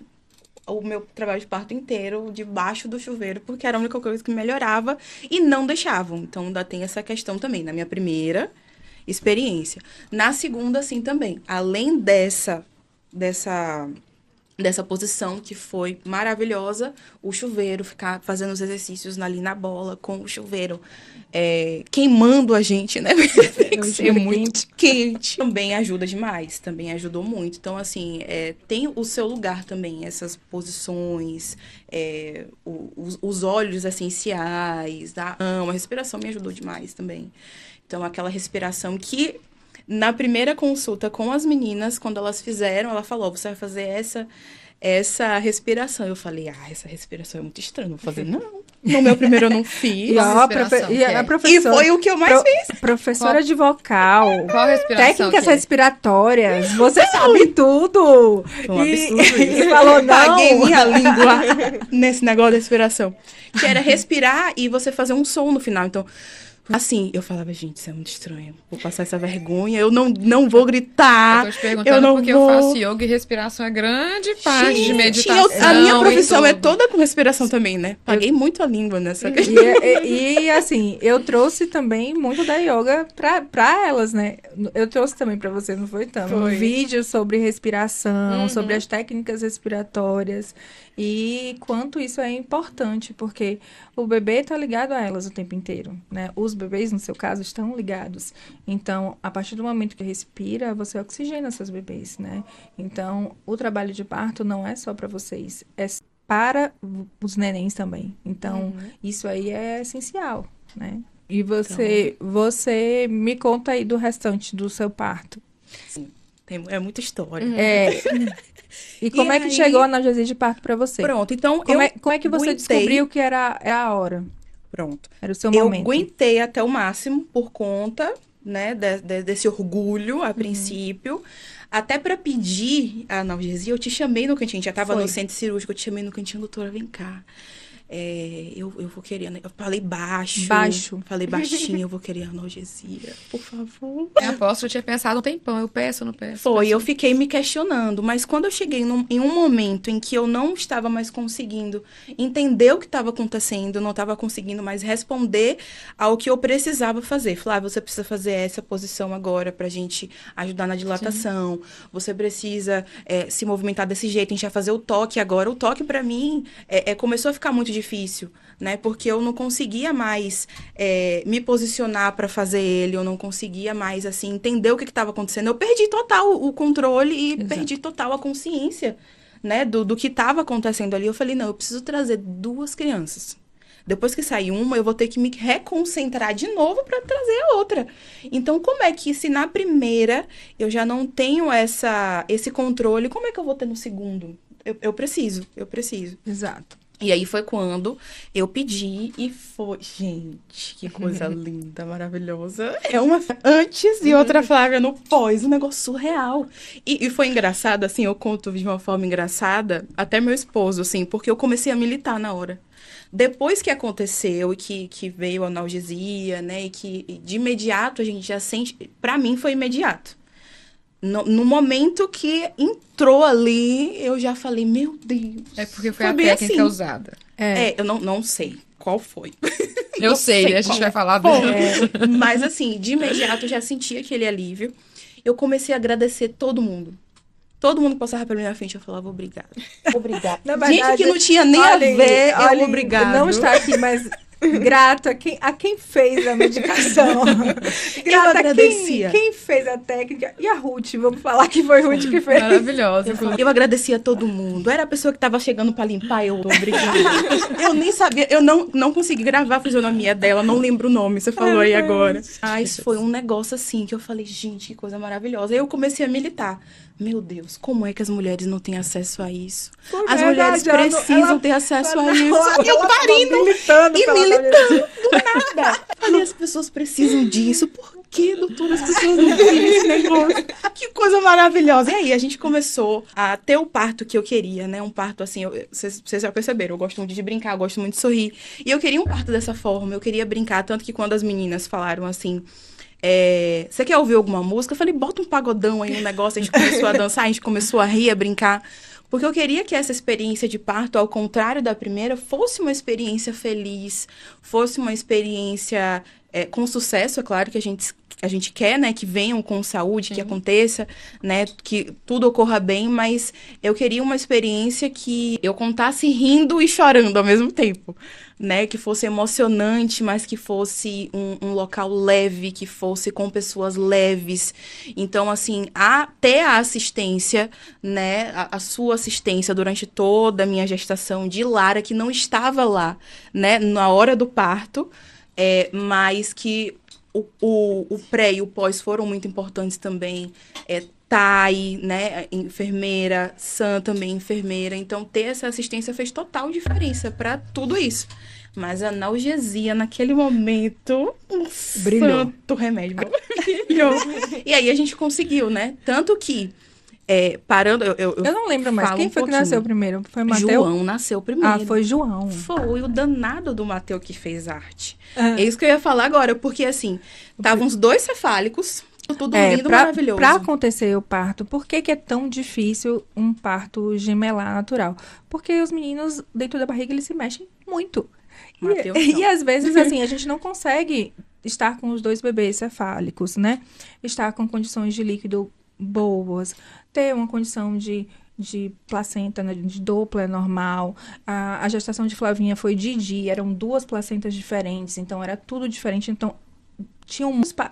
o meu trabalho de parto inteiro debaixo do chuveiro, porque era a única coisa que melhorava e não deixavam. Então, ainda tem essa questão também, na minha primeira experiência. Na segunda, sim, também. Além dessa posição que foi maravilhosa, o chuveiro, ficar fazendo os exercícios ali na bola com o chuveiro queimando a gente, né? Tem que ser muito quente. Também ajuda demais, também ajudou muito. Então, assim, tem o seu lugar também, essas posições, os óleos essenciais, a respiração me ajudou demais também. Então, aquela respiração que, na primeira consulta com as meninas, quando elas fizeram, ela falou, você vai fazer essa respiração. Eu falei, essa respiração é muito estranha, não vou fazer, não. No meu primeiro eu não fiz. E foi o que eu mais fiz. Professora de vocal. Qual respiração? Técnicas respiratórias. Você sabe tudo. Foi um absurdo isso. E falou, não. Paguei minha língua nesse negócio da respiração. Que era respirar e você fazer um som no final. Então, assim, eu falava, gente, isso é muito estranho. Vou passar essa vergonha, eu não vou gritar. Eu tô te perguntando porque eu faço yoga e respiração é grande parte de meditação. A minha profissão é toda com respiração também, né? Paguei muito a língua nessa questão. E assim, eu trouxe também muito da yoga pra elas, né? Eu trouxe também pra vocês, não foi tanto? Um vídeo sobre respiração, sobre as técnicas respiratórias e quanto isso é importante, porque o bebê tá ligado a elas o tempo inteiro, né? Os bebês, no seu caso, estão ligados. Então, a partir do momento que respira, você oxigena seus bebês, né? Então, o trabalho de parto não é só para vocês, é para os nenéns também. Então, isso aí é essencial, né? E você me conta aí do restante do seu parto. Sim, é muita história. E como é que chegou a analgesia de parto para você? Pronto, então como é que você descobriu que era a hora? Pronto. Era o seu momento. Eu aguentei até o máximo por conta, né, desse orgulho a princípio. Até para pedir a analgesia, eu te chamei no cantinho, já tava no centro cirúrgico, eu te chamei no cantinho, doutora, vem cá. Eu vou querer, né? Eu falei baixo. Falei baixinho, eu vou querer analgesia, por favor. Eu aposto que eu tinha pensado um tempão, eu peço ou não peço? Foi, eu fiquei me questionando, mas quando eu cheguei em um momento em que eu não estava mais conseguindo entender o que estava acontecendo, não estava conseguindo mais responder ao que eu precisava fazer. Flávia, você precisa fazer essa posição agora pra gente ajudar na dilatação. Sim. Você precisa se movimentar desse jeito, a gente vai fazer o toque agora. O toque, pra mim, começou a ficar muito difícil, né? Porque eu não conseguia mais me posicionar para fazer ele, eu não conseguia mais, assim, entender o que estava acontecendo. Eu perdi total o controle e perdi total a consciência, né? Do que estava acontecendo ali. Eu falei, não, eu preciso trazer 2 crianças. Depois que sair uma, eu vou ter que me reconcentrar de novo para trazer a outra. Então, como é que se na primeira eu já não tenho esse controle, como é que eu vou ter no segundo? Eu preciso. Exato. E aí foi quando eu pedi e foi... Gente, que coisa linda, maravilhosa. É uma antes e outra Flávia no pós, um negócio surreal. E foi engraçado, assim, eu conto de uma forma engraçada, até meu esposo, assim, porque eu comecei a militar na hora. Depois que aconteceu e que veio a analgesia, né, e que de imediato a gente já sente... Pra mim foi imediato. No momento que entrou ali, eu já falei, meu Deus. É porque foi a técnica assim. Usada. Eu não sei qual foi. Eu sei, a gente vai falar dele. Mas assim, de imediato eu já senti aquele alívio. Eu comecei a agradecer todo mundo. Todo mundo que passava pela minha frente, eu falava, obrigada. Obrigada. Gente que não tinha nem a ver, eu obrigado. Não está aqui, mas... Grato a quem fez a medicação. Eu agradecia. Quem fez a técnica. E a Ruth, vamos falar que foi a Ruth que fez. Maravilhosa. Eu agradecia a todo mundo. Era a pessoa que estava chegando para limpar, eu obrigada. Eu nem sabia, eu não consegui gravar a fisionomia dela, não lembro o nome, você falou aí agora. Mas foi um negócio assim que eu falei, gente, que coisa maravilhosa. Aí eu comecei a militar. Meu Deus, como é que as mulheres não têm acesso a isso? As mulheres precisam ter acesso a isso. Eu parindo militando do nada. Falei, as pessoas precisam disso. Por que, doutora, as pessoas não têm esse negócio? Que coisa maravilhosa. E aí, a gente começou a ter o parto que eu queria, né? Um parto assim, vocês já perceberam, eu gosto muito de brincar, eu gosto muito de sorrir. E eu queria um parto dessa forma, eu queria brincar. Tanto que quando as meninas falaram assim... você quer ouvir alguma música? Eu falei, bota um pagodão aí no negócio. A gente começou a dançar, a gente começou a rir, a brincar. Porque eu queria que essa experiência de parto, ao contrário da primeira, fosse uma experiência feliz, fosse uma experiência com sucesso. É claro que a gente quer, né, que venham com saúde, que aconteça, né, que tudo ocorra bem, mas eu queria uma experiência que eu contasse rindo e chorando ao mesmo tempo, né, que fosse emocionante, mas que fosse um local leve, que fosse com pessoas leves. Então, assim, ter a assistência, né, a sua assistência durante toda a minha gestação de Lara, que não estava lá, né, na hora do parto, mas que o pré e o pós foram muito importantes também. Thay, né, enfermeira, Sam também enfermeira. Então, ter essa assistência fez total diferença para tudo isso. Mas a analgesia, naquele momento, brilhou. Santo remédio. Brilhou. E aí, a gente conseguiu, né? Tanto que, parando... Eu não lembro mais. Quem foi que nasceu primeiro? Foi Mateu? João nasceu primeiro. Foi João. Foi o danado do Mateu que fez arte. É isso que eu ia falar agora, porque, assim, estavam os 2 cefálicos... Tudo lindo, maravilhoso. Para acontecer o parto, por que é tão difícil um parto gemelar natural? Porque os meninos dentro da barriga, eles se mexem muito. E às vezes, assim, a gente não consegue estar com os 2 bebês cefálicos, né? Estar com condições de líquido boas, ter uma condição de placenta, né, de Doppler normal. A gestação de Flavinha foi de dia, eram 2 placentas diferentes, então era tudo diferente. Então,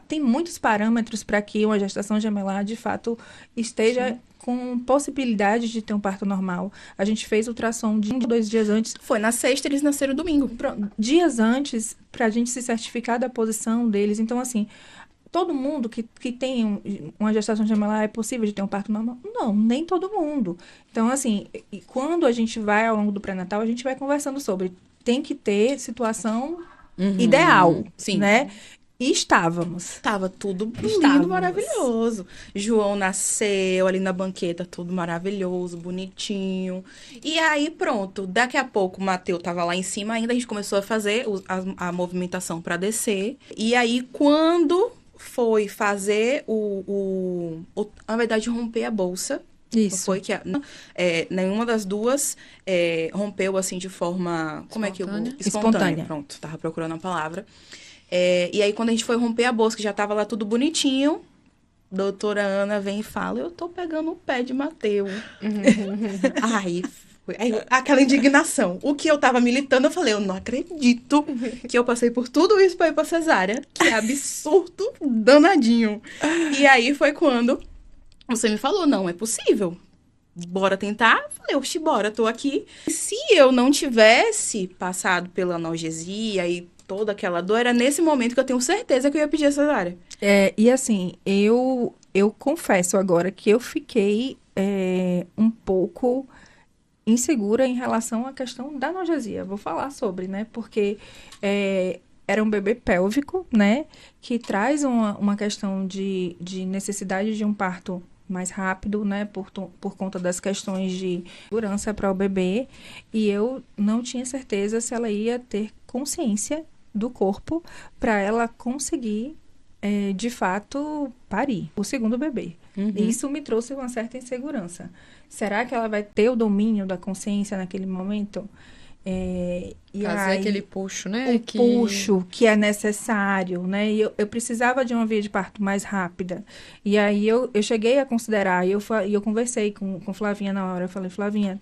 tem muitos parâmetros para que uma gestação gemelar, de fato, esteja com possibilidade de ter um parto normal. A gente fez ultrassom 2 dias antes. Foi na sexta, eles nasceram domingo. Dias antes, para a gente se certificar da posição deles. Então, assim, todo mundo que tem uma gestação gemelar, é possível de ter um parto normal? Não, nem todo mundo. Então, assim, quando a gente vai ao longo do pré-natal, a gente vai conversando sobre. Tem que ter situação ideal, sim, né? E estávamos. Tava tudo Estávamos. lindo, maravilhoso. João nasceu ali na banqueta, tudo maravilhoso, bonitinho. E aí, pronto. Daqui a pouco, o Mateus tava lá em cima ainda. A gente começou a fazer a movimentação para descer. E aí, quando foi fazer na verdade, romper a bolsa. Isso. Foi que nenhuma das duas rompeu assim de forma. Como é que eu vou? Espontânea. Pronto, tava procurando a palavra. E aí, quando a gente foi romper a bolsa, que já tava lá tudo bonitinho, doutora Ana vem e fala: eu tô pegando o pé de Mateus. Aí, aquela indignação. O que eu tava militando, eu falei: eu não acredito que eu passei por tudo isso pra ir pra cesárea. Que absurdo danadinho. E aí foi quando você me falou: não, é possível. Bora tentar? Eu falei: oxi, bora, tô aqui. Se eu não tivesse passado pela analgesia e toda aquela dor, era nesse momento que eu tenho certeza que eu ia pedir a cesárea. E assim, eu confesso agora que eu fiquei um pouco insegura em relação à questão da analgesia. Vou falar sobre, né? Porque era um bebê pélvico, né? Que traz uma questão de necessidade de um parto mais rápido, né? Por conta das questões de segurança para o bebê. E eu não tinha certeza se ela ia ter consciência do corpo para ela conseguir, de fato, parir o segundo bebê. E isso me trouxe uma certa insegurança. Será que ela vai ter o domínio da consciência naquele momento? Fazer aquele puxo, né? O puxo que é necessário, né? E eu precisava de uma via de parto mais rápida. E aí eu cheguei a considerar, e eu conversei com Flavinha na hora. Eu falei: Flavinha,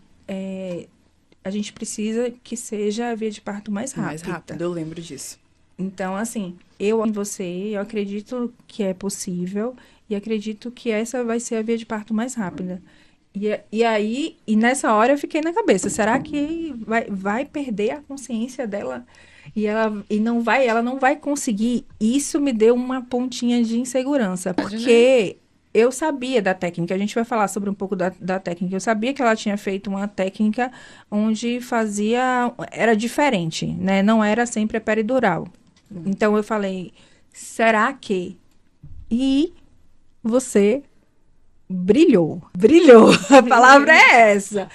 a gente precisa que seja a via de parto mais rápida. Mais rápido, eu lembro disso. Então, assim, eu acredito que é possível e acredito que essa vai ser a via de parto mais rápida. E nessa hora eu fiquei na cabeça: será que vai perder a consciência dela? Ela não vai conseguir? Isso me deu uma pontinha de insegurança, porque eu sabia da técnica. A gente vai falar sobre um pouco da técnica. Eu sabia que ela tinha feito uma técnica onde era diferente, né? Não era sempre a peridural. Então eu falei: será que? E você brilhou. A palavra é essa.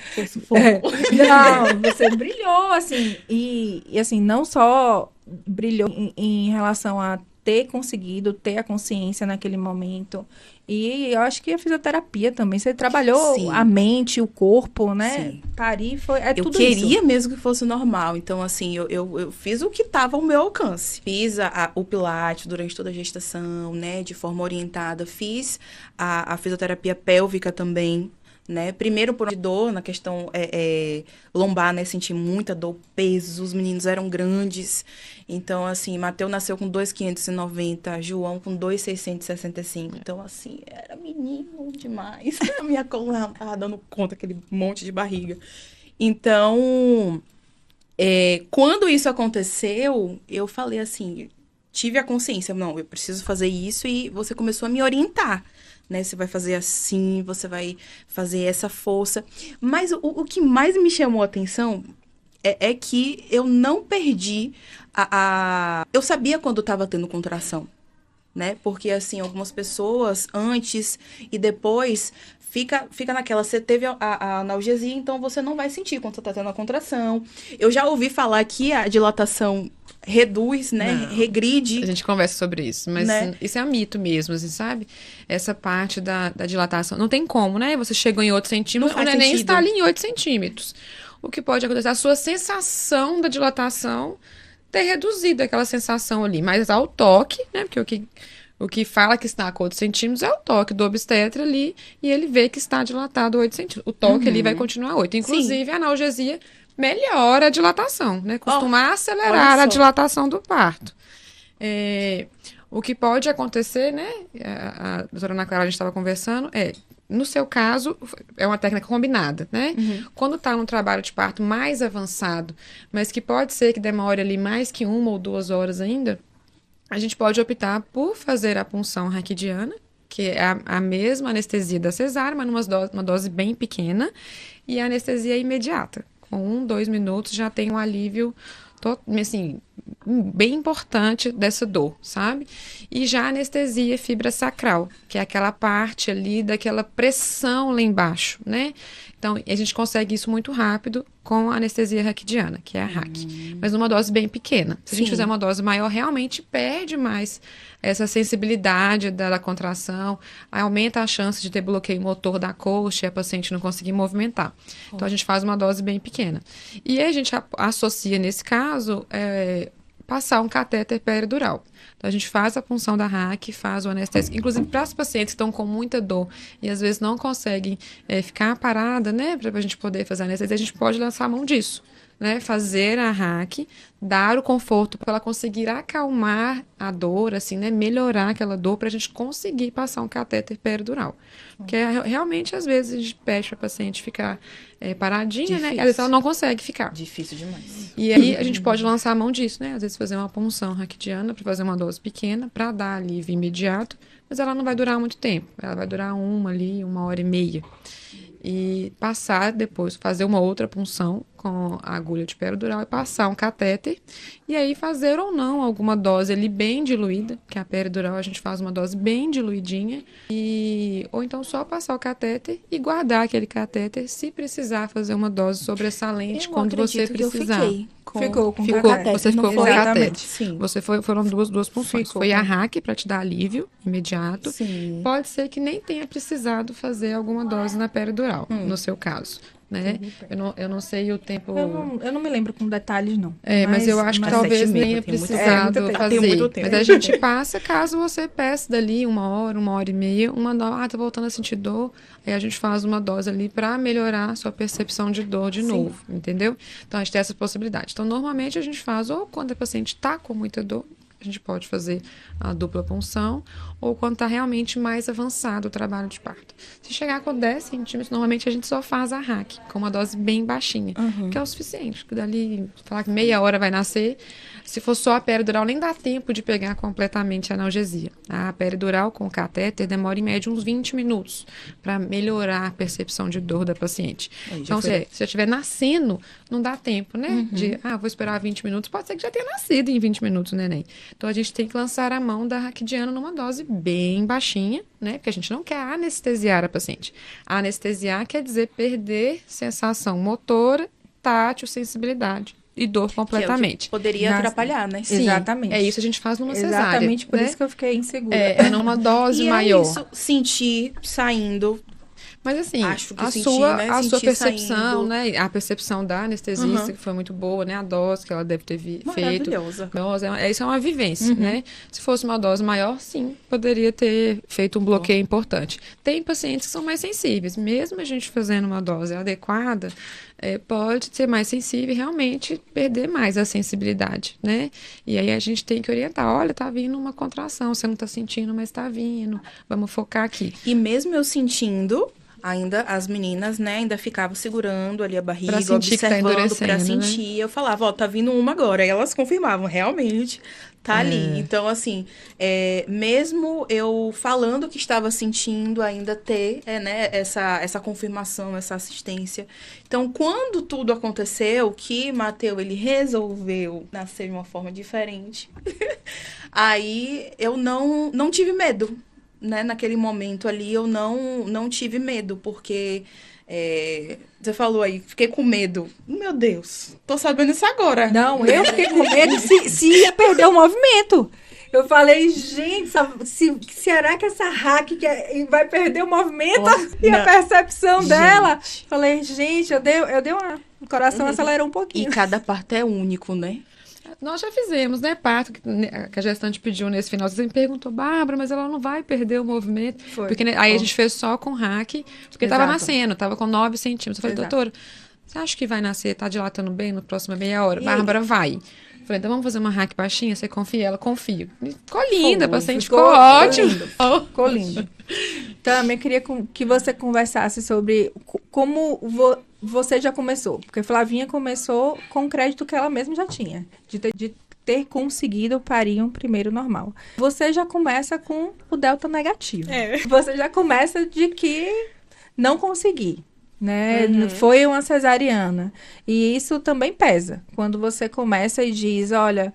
Não, você brilhou, assim. E assim, não só brilhou em relação a ter conseguido ter a consciência naquele momento. E eu acho que a fisioterapia também. Você trabalhou Sim. a mente, o corpo, né? Sim. Parir eu tudo queria isso. mesmo que fosse normal. Então, assim, eu fiz o que estava ao meu alcance. Fiz o Pilates durante toda a gestação, né? De forma orientada. Fiz a fisioterapia pélvica também, né? Primeiro por dor, na questão lombar, né? Senti muita dor, pesos, os meninos eram grandes. Então, assim, Mateus nasceu com 2,590, João com 2,665. Então, assim, era menino demais. A minha coluna não tava dando conta, aquele monte de barriga. Então, quando isso aconteceu, eu falei assim, tive a consciência: não, eu preciso fazer isso, e você começou a me orientar. Né? Você vai fazer assim, você vai fazer essa força. Mas o que mais me chamou a atenção é que eu não perdi Eu sabia quando estava tendo contração, né? Porque, assim, algumas pessoas, antes e depois, fica naquela: você teve a analgesia, então você não vai sentir quando você está tendo a contração. Eu já ouvi falar que a dilatação reduz, né? Não. Regride. A gente conversa sobre isso, mas né? Isso é mito mesmo, assim, sabe? Essa parte da dilatação. Não tem como, né? Você chegou em 8 centímetros, o neném está ali em 8 centímetros. O que pode acontecer? A sua sensação da dilatação ter reduzido aquela sensação ali, mas ao toque, né? Porque o que fala que está com 8 centímetros é o toque do obstetra ali, e ele vê que está dilatado 8 centímetros. O toque ali vai continuar 8. Inclusive, Sim. A analgesia melhora a dilatação, né? Costuma acelerar a dilatação do parto. O que pode acontecer, né? A doutora Ana Clara, a gente estava conversando, no seu caso, é uma técnica combinada, né? Quando está num trabalho de parto mais avançado, mas que pode ser que demore ali mais que 1 ou 2 horas ainda, a gente pode optar por fazer a punção raquidiana, que é a mesma anestesia da cesárea, mas uma dose bem pequena, e a anestesia imediata. Com 1, 2 minutos já tem um alívio, assim, bem importante dessa dor, sabe? E já a anestesia fibrosacral, que é aquela parte ali daquela pressão lá embaixo, né? Então, a gente consegue isso muito rápido com a anestesia raquidiana, que é a RAC. Mas numa dose bem pequena. Se a gente fizer uma dose maior, realmente perde mais essa sensibilidade da contração, aumenta a chance de ter bloqueio motor da coxa e a paciente não conseguir movimentar. Então, a gente faz uma dose bem pequena. E aí a gente associa, nesse caso, passar um catéter peridural. Então, a gente faz a punção da RAC, faz o anestésico. Inclusive, para as pacientes que estão com muita dor e às vezes não conseguem ficar parada, né, para a gente poder fazer a anestesia, a gente pode lançar a mão disso, né, fazer a RAC, dar o conforto para ela conseguir acalmar a dor, assim, né, melhorar aquela dor para a gente conseguir passar um catéter peridural. Porque realmente, às vezes, a gente pede para a paciente ficar paradinha, difícil, né? E às vezes ela não consegue ficar. Difícil demais. E aí a gente pode lançar a mão disso, né? Às vezes fazer uma punção raquidiana para fazer uma dose pequena, para dar alívio imediato, mas ela não vai durar muito tempo. Ela vai durar 1h30. E passar depois, fazer uma outra punção com a agulha de peridural e passar um catéter. E aí fazer ou não alguma dose ali bem diluída, que a peridural a gente faz uma dose bem diluidinha. Ou então só passar o catéter e guardar aquele catéter se precisar fazer uma dose sobressalente quando você precisar. Ficou com catéter. Você ficou com o catéter. Sim. Foram duas punções. Foi a RAC para te dar alívio imediato. Sim. Pode ser que nem tenha precisado fazer alguma dose na peridural, no seu caso. Né? Eu não sei o tempo. Eu não me lembro com detalhes, não. Mas eu acho que talvez tenha precisado fazer. Mas a gente passa caso você peça dali 1h30, tá voltando a sentir dor. Aí a gente faz uma dose ali para melhorar a sua percepção de dor de novo, entendeu? Então a gente tem essa possibilidade. Então, normalmente a gente faz ou quando a paciente está com muita dor, a gente pode fazer a dupla punção, ou quando está realmente mais avançado o trabalho de parto. Se chegar com 10 centímetros, normalmente a gente só faz a RAC, com uma dose bem baixinha, que é o suficiente. Porque dali, falar que meia hora vai nascer, se for só a peridural, nem dá tempo de pegar completamente a analgesia. A peridural com o catéter demora em média uns 20 minutos para melhorar a percepção de dor da paciente. Então, se já estiver nascendo, não dá tempo, né? Vou esperar 20 minutos, pode ser que já tenha nascido em 20 minutos o neném. Então, a gente tem que lançar a mão da raquidiana numa dose bem baixinha, né? Porque a gente não quer anestesiar a paciente. Anestesiar quer dizer perder sensação motora, tátil, sensibilidade e dor completamente. Que poderia atrapalhar, né? Sim, exatamente. É isso, a gente faz numa cesárea. Exatamente, por né? isso que eu fiquei insegura. É numa dose maior. É isso, sentir saindo. Mas assim, Acho que a sua percepção, né? A percepção da anestesista, que foi muito boa, né? A dose que ela deve ter feito. Maravilhosa. Isso é uma vivência, né? Se fosse uma dose maior, sim, poderia ter feito um bloqueio importante. Tem pacientes que são mais sensíveis. Mesmo a gente fazendo uma dose adequada, pode ser mais sensível e realmente perder mais a sensibilidade, né? E aí a gente tem que orientar. Olha, tá vindo uma contração, você não tá sentindo, mas tá vindo. Vamos focar aqui. E mesmo eu sentindo, ainda as meninas, né, ainda ficavam segurando ali a barriga, observando pra sentir. Né? Eu falava, tá vindo uma agora. E elas confirmavam, realmente, tá ali. Então, assim, mesmo eu falando que estava sentindo, ainda ter, né, essa confirmação, essa assistência. Então, quando tudo aconteceu, que Mateus, ele resolveu nascer de uma forma diferente, aí eu não tive medo. Né? Naquele momento ali, eu não tive medo, porque você falou aí, fiquei com medo. Meu Deus, tô sabendo isso agora. Não, eu fiquei com medo se ia perder o movimento. Eu falei, gente, será que essa hack vai perder o movimento a percepção dela? Falei, gente, eu dei o coração acelerou um pouquinho. E cada parto é único, né? Nós já fizemos, né, parto que a gestante pediu nesse final. Você me perguntou, Bárbara, mas ela não vai perder o movimento. Foi. Porque aí a gente fez só com RAC, porque estava nascendo, estava com 9 centímetros. Eu falei, doutora, você acha que vai nascer, tá dilatando bem na próxima meia hora? Bárbara, vai. Eu falei, então vamos fazer uma RAC baixinha, você confia? Ela confia. Ficou linda, a paciente ficou ótimo. Ficou lindo. Também queria que você conversasse sobre como você já começou. Porque Flavinha começou com o crédito que ela mesma já tinha. De ter conseguido parir um primeiro normal. Você já começa com o delta negativo. Você já começa de que não consegui. né? Foi uma cesariana. E isso também pesa. Quando você começa e diz, olha,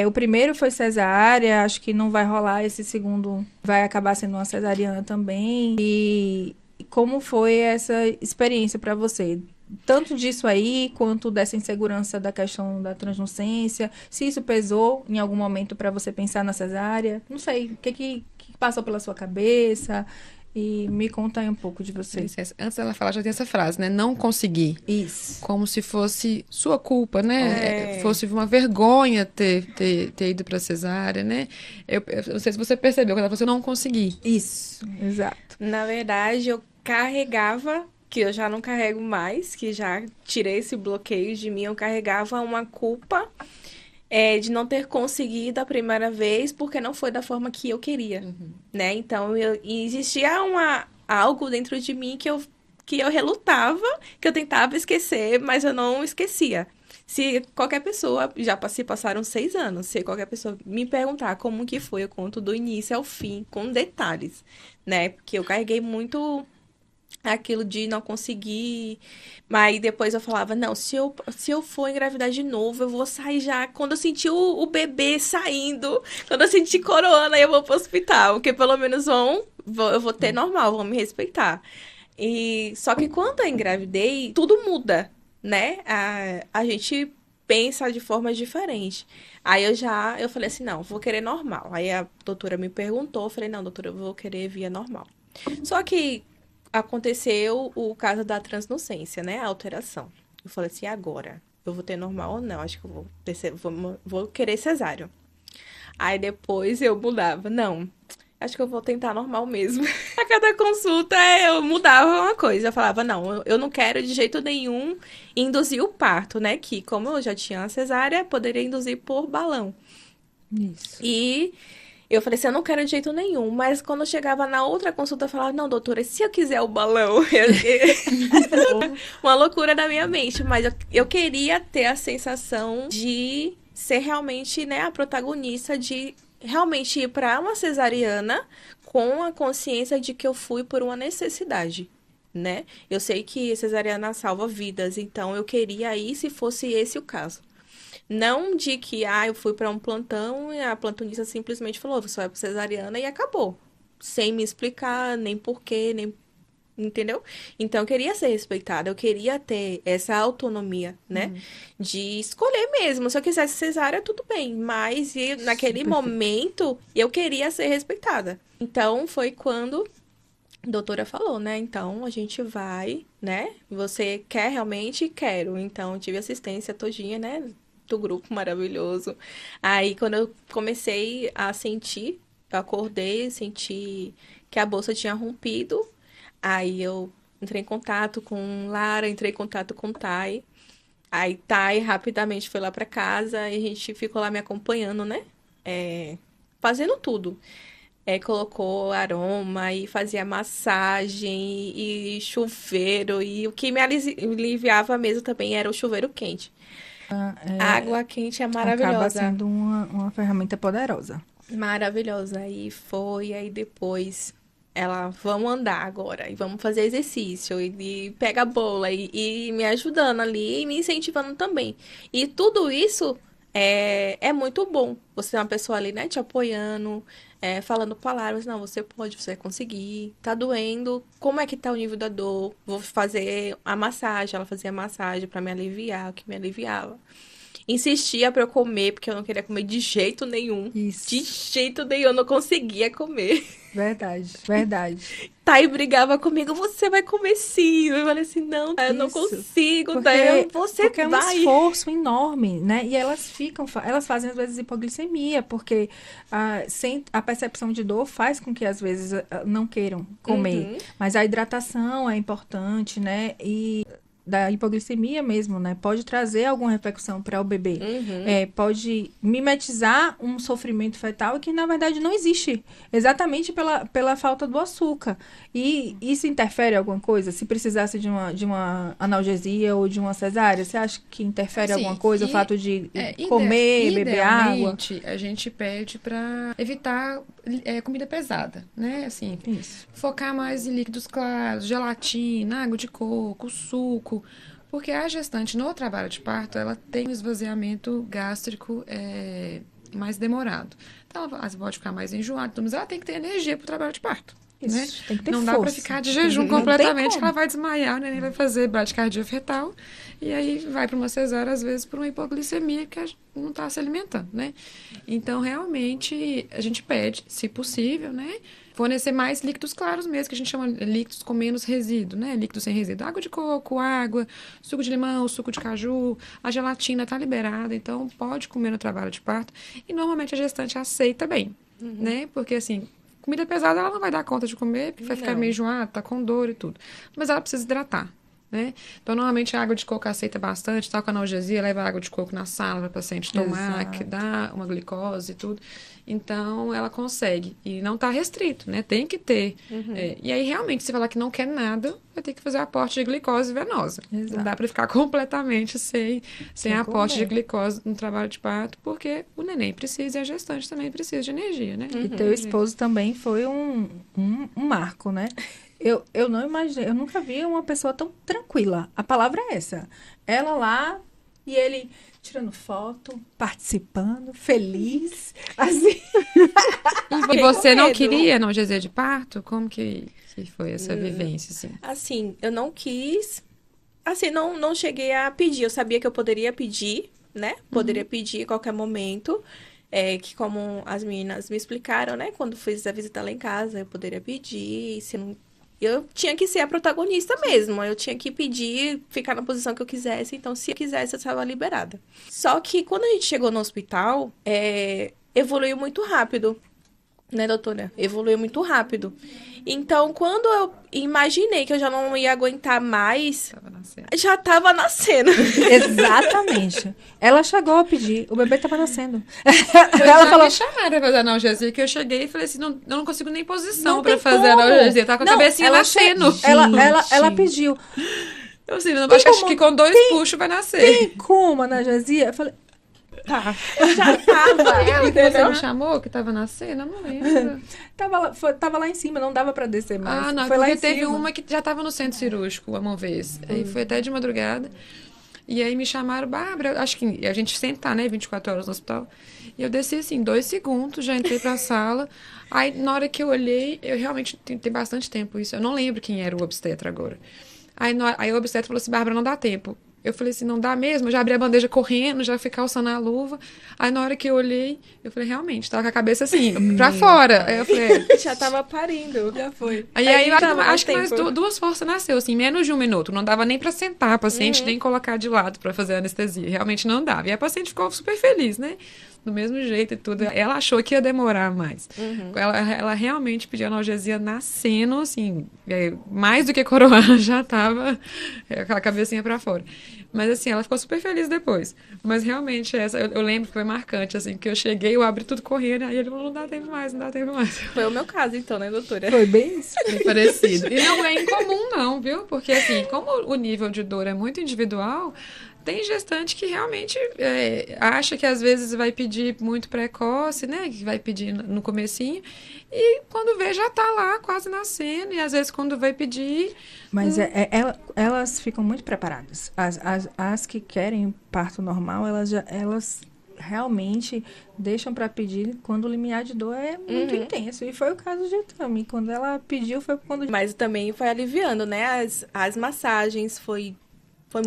o primeiro foi cesárea, acho que não vai rolar, esse segundo vai acabar sendo uma cesariana também. E como foi essa experiência para você? Tanto disso aí, quanto dessa insegurança da questão da transnucência, se isso pesou em algum momento para você pensar na cesárea, não sei, o que passou pela sua cabeça? E me conta aí um pouco de você. Licença. Antes dela falar, já tem essa frase, né? Não consegui. Isso. Como se fosse sua culpa, né? Fosse uma vergonha ter ido para cesárea, né? Eu não sei se você percebeu, quando ela falou assim, não consegui. Isso, exato. Na verdade, eu carregava, que eu já não carrego mais, que já tirei esse bloqueio de mim, eu carregava uma culpa de não ter conseguido a primeira vez, porque não foi da forma que eu queria, né? Então, existia algo dentro de mim que eu relutava, que eu tentava esquecer, mas eu não esquecia. Se qualquer pessoa, se passaram 6 anos, se qualquer pessoa me perguntar como que foi, eu conto do início ao fim, com detalhes, né? Porque eu carreguei muito aquilo de não conseguir, mas depois eu falava, não, se eu for engravidar de novo, eu vou sair já, quando eu sentir o bebê saindo, quando eu sentir coroando, aí eu vou pro hospital, porque pelo menos eu vou ter normal, vão me respeitar. E só que quando eu engravidei, tudo muda, né? A gente pensa de forma diferente. Aí eu falei assim, não, vou querer normal. Aí a doutora me perguntou, eu falei, não, doutora, eu vou querer via normal. Só que aconteceu o caso da transnucência, né? A alteração. Eu falei assim, agora, eu vou ter normal ou não? Acho que eu vou querer cesáreo. Aí depois eu mudava. Não, acho que eu vou tentar normal mesmo. A cada consulta eu mudava uma coisa. Eu falava, não, eu não quero de jeito nenhum induzir o parto, né? Que como eu já tinha a cesárea, poderia induzir por balão. Isso. E eu falei assim, eu não quero de jeito nenhum. Mas quando eu chegava na outra consulta, eu falava, não, doutora, se eu quiser o balão? Uma loucura da minha mente. Mas eu queria ter a sensação de ser realmente, né, a protagonista, de realmente ir para uma cesariana com a consciência de que eu fui por uma necessidade, né? Eu sei que cesariana salva vidas, então eu queria ir se fosse esse o caso. Não de que, eu fui para um plantão e a plantonista simplesmente falou, você vai para cesariana e acabou. Sem me explicar nem porquê, nem... Entendeu? Então, eu queria ser respeitada, eu queria ter essa autonomia, né? De escolher mesmo. Se eu quisesse cesárea, tudo bem. Mas naquele momento, eu queria ser respeitada. Então, foi quando a doutora falou, né? Então, a gente vai, né? Você quer realmente? Quero. Então, eu tive assistência todinha, né? Do grupo maravilhoso. Aí, quando eu comecei a sentir, eu acordei, senti que a bolsa tinha rompido. Aí eu entrei em contato com Lara, entrei em contato com Thay. Aí Thay rapidamente foi lá pra casa e a gente ficou lá me acompanhando, né? Fazendo tudo. Colocou aroma e fazia massagem e chuveiro. E o que me aliviava mesmo também era o chuveiro quente. A água quente é maravilhosa. Acaba sendo uma ferramenta poderosa. Maravilhosa. Aí depois ela, vamos andar agora e vamos fazer exercício e pega a bola e me ajudando ali e me incentivando também. E tudo isso é muito bom. Você é uma pessoa ali, né, te apoiando, falando palavras, não, você pode, você vai conseguir, tá doendo, como é que tá o nível da dor? Vou fazer a massagem, ela fazia a massagem pra me aliviar, o que me aliviava. Insistia pra eu comer, porque eu não queria comer de jeito nenhum. Isso. De jeito nenhum, eu não conseguia comer. Verdade. Thay brigava comigo, você vai comer sim. Eu falei assim, não, eu não consigo. Porque é um esforço enorme, né? E elas fazem às vezes hipoglicemia, porque a percepção de dor faz com que às vezes não queiram comer. Mas a hidratação é importante, né? E da hipoglicemia mesmo, né? Pode trazer alguma repercussão para o bebê. Pode mimetizar um sofrimento fetal que, na verdade, não existe. Exatamente pela falta do açúcar. E isso interfere em alguma coisa? Se precisasse de uma analgesia ou de uma cesárea, você acha que interfere alguma coisa? O fato de comer, beber água? A gente pede para evitar comida pesada, né? Assim, focar mais em líquidos claros, gelatina, água de coco, suco. Porque a gestante, no trabalho de parto, ela tem um esvaziamento gástrico mais demorado. Então, ela pode ficar mais enjoada, mas ela tem que ter energia para o trabalho de parto. Isso, né? tem que ter Não força. dá para ficar de jejum completamente, que ela vai desmaiar, né? Vai fazer bradicardia fetal e aí vai para uma cesárea, às vezes, por uma hipoglicemia, que não está se alimentando, né? Então, realmente, a gente pede, se possível, né? Fornecer mais líquidos claros mesmo, que a gente chama líquidos com menos resíduo, né? Líquidos sem resíduo. Água de coco, água, suco de limão, suco de caju. A gelatina está liberada, então pode comer no trabalho de parto. E normalmente a gestante aceita bem, né? Porque assim, comida pesada ela não vai dar conta de comer, porque vai ficar meio enjoada, tá com dor e tudo. Mas ela precisa hidratar. Né? Então, normalmente, a água de coco aceita bastante, tá com analgesia, leva água de coco na sala para o paciente tomar, que dá uma glicose e tudo. Então, ela consegue. E não está restrito, né? Tem que ter. E aí, realmente, se falar que não quer nada, vai ter que fazer aporte de glicose venosa. Exato. Não dá para ficar completamente sem aporte de glicose no trabalho de parto, porque o neném precisa e a gestante também precisa de energia, né? E teu esposo também foi um marco, né? Eu não imaginei, eu nunca vi uma pessoa tão tranquila. A palavra é essa. Ela lá e ele tirando foto, participando, feliz, assim. E você não queria analgesia de parto? Como que foi essa vivência, assim? Assim, eu não quis. Assim, não cheguei a pedir. Eu sabia que eu poderia pedir, né? Poderia pedir a qualquer momento. Que como as meninas me explicaram, né? Quando fiz a visita lá em casa, eu poderia pedir. Se não... Eu tinha que ser a protagonista mesmo. Eu tinha que pedir, ficar na posição que eu quisesse. Então, se eu quisesse, eu estava liberada. Só que quando a gente chegou no hospital, evoluiu muito rápido. Né, doutora? Evoluiu muito rápido. Então, quando eu imaginei que eu já não ia aguentar mais, já estava nascendo. Exatamente. Ela chegou a pedir, o bebê estava nascendo. Ela falou, me chamaram para fazer analgesia, que eu cheguei e falei assim, eu não consigo nem posição para fazer analgesia. Tava com a cabecinha nascendo. Ela pediu. Eu assim, acho que com 2 puxos vai nascer. Tem como analgesia? Eu falei, tá, eu já tava. Que você me chamou, que tava nascendo? Eu não lembro. Tava lá em cima, não dava pra descer mais. Ah, não, foi porque lá teve uma que já tava no centro cirúrgico uma vez. Aí foi até de madrugada. E aí me chamaram, Bárbara, acho que a gente sempre tá, né, 24 horas no hospital. E eu desci assim, 2 segundos, já entrei pra sala. Aí na hora que eu olhei, eu realmente tem bastante tempo isso. Eu não lembro quem era o obstetra agora. Aí o obstetra falou assim, Bárbara, não dá tempo. Eu falei assim, não dá mesmo? Eu já abri a bandeja correndo, já fui calçando a luva. Aí, na hora que eu olhei, eu falei, realmente, tava com a cabeça assim, pra fora. Aí eu falei... Já tava parindo. Já foi. Aí acho que mais 2 forças nasceu, assim, menos de 1 minuto. Não dava nem pra sentar a paciente, nem colocar de lado pra fazer a anestesia. Realmente não dava. E a paciente ficou super feliz, né? Do mesmo jeito e tudo. Ela achou que ia demorar mais. Ela realmente pediu analgesia nascendo, assim, mais do que coroar, já tava com a cabecinha pra fora. Mas, assim, ela ficou super feliz depois. Mas, realmente, eu lembro que foi marcante, assim, que eu cheguei, eu abri tudo correndo, aí ele falou, não dá tempo mais. Foi o meu caso, então, né, doutora? Foi bem isso. Bem parecido. E não é incomum, não, viu? Porque, assim, como o nível de dor é muito individual, tem gestante que realmente acha que às vezes vai pedir muito precoce, né? Que vai pedir no comecinho. E quando vê, já tá lá quase nascendo. E às vezes quando vai pedir... Mas elas ficam muito preparadas. As que querem parto normal, elas realmente deixam para pedir quando o limiar de dor é muito intenso. E foi o caso de Tami. Quando ela pediu, foi quando... Mas também foi aliviando, né? As massagens foi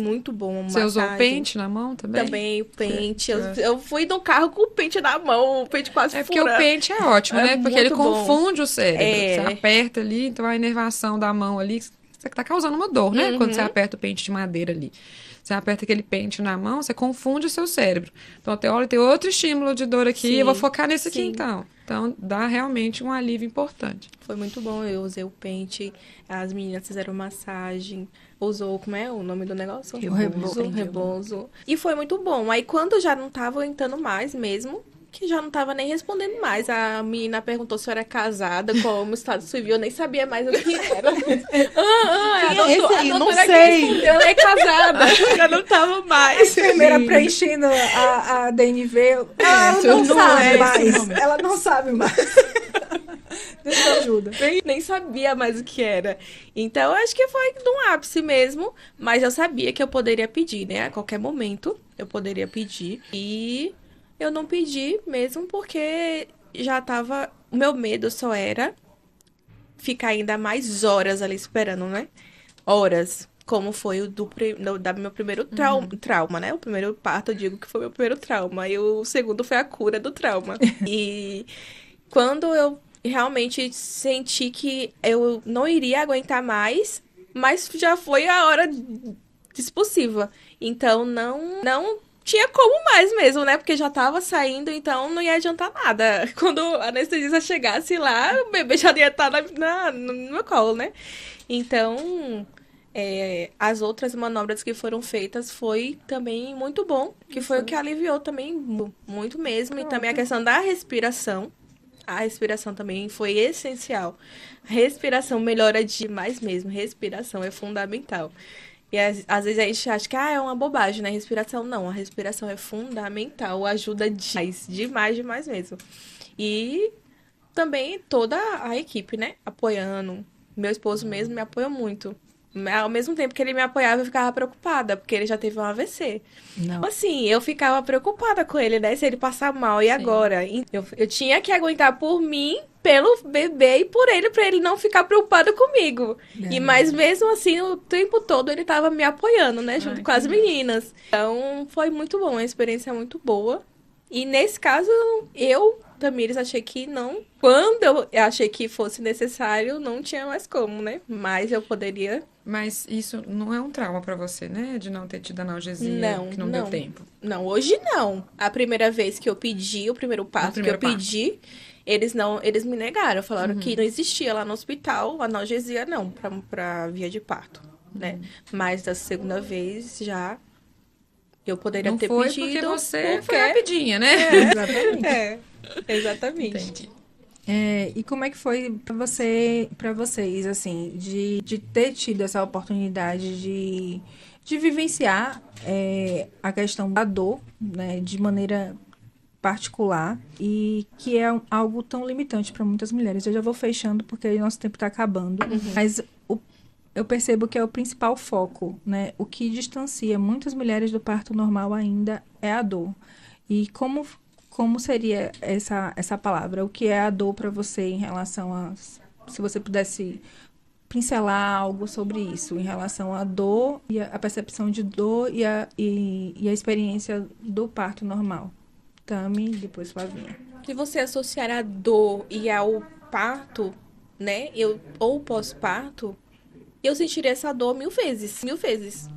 muito bom. Você usou o pente na mão também? Também, o pente. Eu fui no carro com o pente na mão, o pente quase porque o pente é ótimo, né? Porque ele confunde o cérebro. Você aperta ali, então a inervação da mão ali, você tá causando uma dor, né? Quando você aperta o pente de madeira ali. Você aperta aquele pente na mão, você confunde o seu cérebro. Então, até olha, tem outro estímulo de dor aqui, Sim, eu vou focar nesse aqui sim. então. Então, dá realmente um alívio importante. Foi muito bom, eu usei o pente, as meninas fizeram massagem, usou, como é o nome do negócio? Rebozo. E foi muito bom. Aí quando já não tava aguentando mais mesmo, que já não tava nem respondendo mais, a menina perguntou se eu era casada, como estado civil, eu nem sabia mais o que era. Esse aí? Não doutora sei. que respondeu, é casada, já não tava mais. Primeira preenchendo a DNV. Ela não sabe mais. Ela não sabe mais. Deixa eu ajuda. Nem sabia mais o que era. Então, eu acho que foi num ápice mesmo. Mas eu sabia que eu poderia pedir, né? A qualquer momento eu poderia pedir. E eu não pedi mesmo porque já tava... O meu medo só era ficar ainda mais horas ali esperando, né? Horas. Como foi o da meu primeiro trauma, né? O primeiro parto, eu digo que foi meu primeiro trauma. E o segundo foi a cura do trauma. E quando eu realmente senti que eu não iria aguentar mais, mas já foi a hora expulsiva. Então, não tinha como mais mesmo, né? Porque já tava saindo, então não ia adiantar nada. Quando a anestesista chegasse lá, o bebê já ia estar no meu colo, né? Então, as outras manobras que foram feitas foi também muito bom, que foi o que aliviou também muito mesmo. E também a questão da respiração. A respiração também foi essencial. A respiração melhora demais mesmo. Respiração é fundamental. E às vezes a gente acha que é uma bobagem, né? Respiração não. A respiração é fundamental. Ajuda demais mesmo. E também toda a equipe, né? Apoiando. Meu esposo mesmo me apoia muito. Ao mesmo tempo que ele me apoiava, eu ficava preocupada, porque ele já teve um AVC. Não. Assim, eu ficava preocupada com ele, né? Se ele passar mal, e agora? Eu tinha que aguentar por mim, pelo bebê e por ele, pra ele não ficar preocupado comigo. Mas mesmo assim, o tempo todo ele tava me apoiando, né? Junto com as meninas. Então, foi muito bom, uma experiência muito boa. E nesse caso, Tamires, achei que não. Quando eu achei que fosse necessário, não tinha mais como, né? Mas eu poderia. Mas isso não é um trauma pra você, né? De não ter tido analgesia, que não deu tempo. Não, hoje não. A primeira vez que eu pedi, o primeiro parto que eu pedi, eles me negaram. Falaram que não existia lá no hospital analgesia, não, pra via de parto, né? Mas da segunda vez já eu poderia não ter foi pedido. Porque você foi rapidinha, né? Exatamente. Exatamente. Entendi. E como é que foi para vocês, assim, de ter tido essa oportunidade de vivenciar a questão da dor, né, de maneira particular, e que é algo tão limitante para muitas mulheres. Eu já vou fechando porque nosso tempo está acabando, mas eu percebo que é o principal foco, né? O que distancia muitas mulheres do parto normal ainda é a dor. E como seria essa palavra? O que é a dor para você em relação a... Se você pudesse pincelar algo sobre isso, em relação à dor, e a percepção de dor e a experiência do parto normal. Tami, depois Flavinha. Se você associar a dor e ao parto, né? Ou pós-parto, eu sentiria essa dor 1000 vezes. 1000 vezes.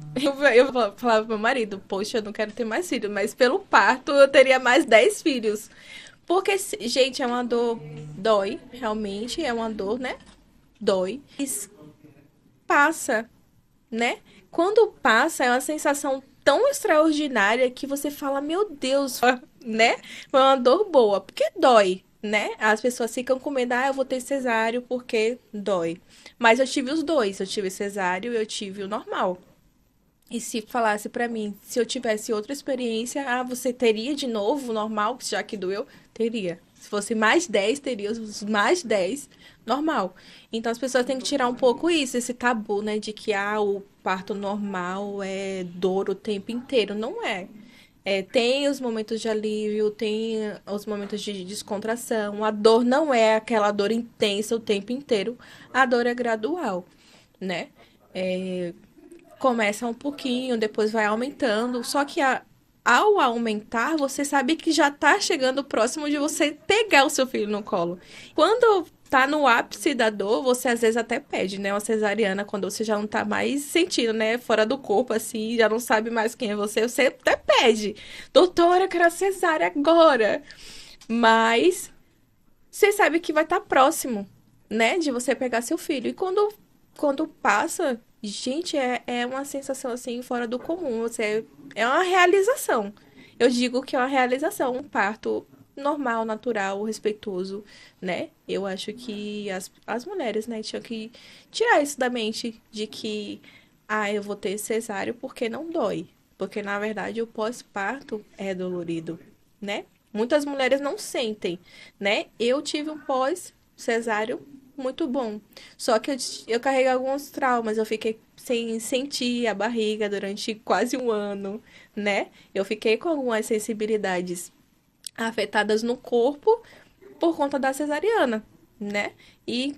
Eu falava pro meu marido, poxa, eu não quero ter mais filhos, mas pelo parto eu teria mais 10 filhos. Porque, gente, é uma dor, dói, realmente, é uma dor, né? Dói. Mas passa, né? Quando passa, é uma sensação tão extraordinária que você fala, meu Deus, né? Foi uma dor boa, porque dói, né? As pessoas ficam com medo, eu vou ter cesáreo porque dói. Mas eu tive os dois, eu tive cesáreo e eu tive o normal. E se falasse pra mim, se eu tivesse outra experiência, você teria de novo o normal, já que doeu? Teria. Se fosse mais 10, teria os mais 10 normal. Então as pessoas têm que tirar um pouco isso, esse tabu, né? De que o parto normal é dor o tempo inteiro. Não é. Tem os momentos de alívio, tem os momentos de descontração. A dor não é aquela dor intensa o tempo inteiro. A dor é gradual, né? Começa um pouquinho, depois vai aumentando. Só que ao aumentar, você sabe que já tá chegando próximo de você pegar o seu filho no colo. Quando tá no ápice da dor, você às vezes até pede, né? Uma cesariana, quando você já não tá mais sentindo, né? Fora do corpo, assim, já não sabe mais quem é você até pede. Doutora, eu quero a cesárea agora. Mas você sabe que vai estar próximo, né? De você pegar seu filho. E quando passa, gente, é uma sensação, assim, fora do comum. É uma realização. Eu digo que é uma realização, um parto normal, natural, respeitoso, né? Eu acho que as mulheres, né, tinham que tirar isso da mente de que, eu vou ter cesáreo porque não dói. Porque, na verdade, o pós-parto é dolorido, né? Muitas mulheres não sentem, né? Eu tive um pós-cesáreo muito bom. Só que eu carreguei alguns traumas, eu fiquei sem sentir a barriga durante quase um ano, né? Eu fiquei com algumas sensibilidades afetadas no corpo por conta da cesariana, né? E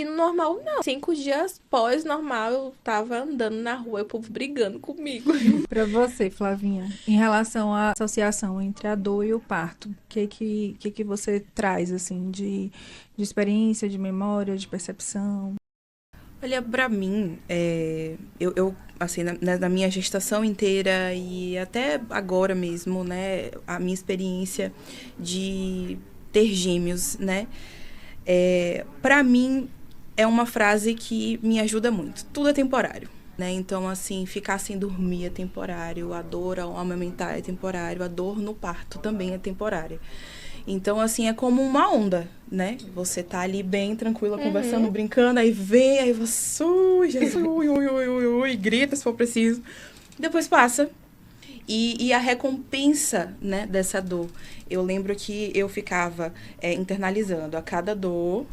no normal, não. 5 dias pós-normal, eu tava andando na rua e o povo brigando comigo. Para você, Flavinha, em relação à associação entre a dor e o parto, o que você traz, assim, de experiência, de memória, de percepção? Olha, pra mim, eu assim, na minha gestação inteira e até agora mesmo, né, a minha experiência de ter gêmeos, né, pra mim é uma frase que me ajuda muito. Tudo é temporário, né, então, assim, ficar sem dormir é temporário, a dor ao amamentar é temporário, a dor no parto também é temporária. Então, assim, é como uma onda, né? Você tá ali bem tranquila, conversando, brincando, aí vem, aí você, Jesus, grita se for preciso. Depois passa. E a recompensa, né, dessa dor. Eu lembro que eu ficava internalizando. A cada dor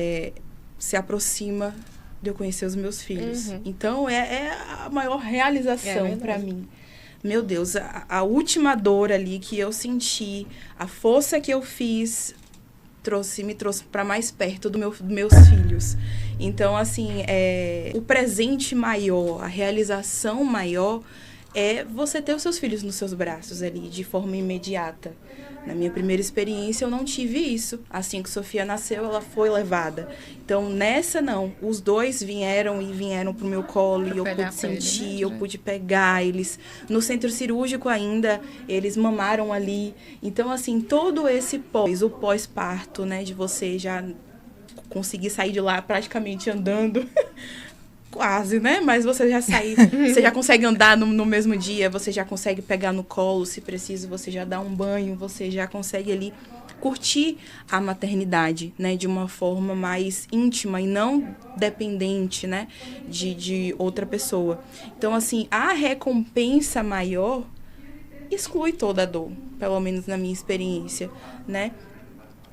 se aproxima de eu conhecer os meus filhos. Então, é a maior realização para mim. Meu Deus, a última dor ali que eu senti, a força que eu fiz, me trouxe para mais perto dos meus filhos. Então, assim, o presente maior, a realização maior é você ter os seus filhos nos seus braços ali, de forma imediata. Na minha primeira experiência, eu não tive isso. Assim que Sofia nasceu, ela foi levada. Então, nessa, não. Os dois vieram pro meu colo e eu pude sentir, eu pude pegar eles. No centro cirúrgico ainda, eles mamaram ali. Então, assim, todo esse o pós-parto, né, de você já conseguir sair de lá praticamente andando... Quase, né? Mas você já você já consegue andar no mesmo dia, você já consegue pegar no colo, se preciso, você já dá um banho, você já consegue ali curtir a maternidade, né? De uma forma mais íntima e não dependente, né? De outra pessoa. Então, assim, a recompensa maior exclui toda a dor, pelo menos na minha experiência, né?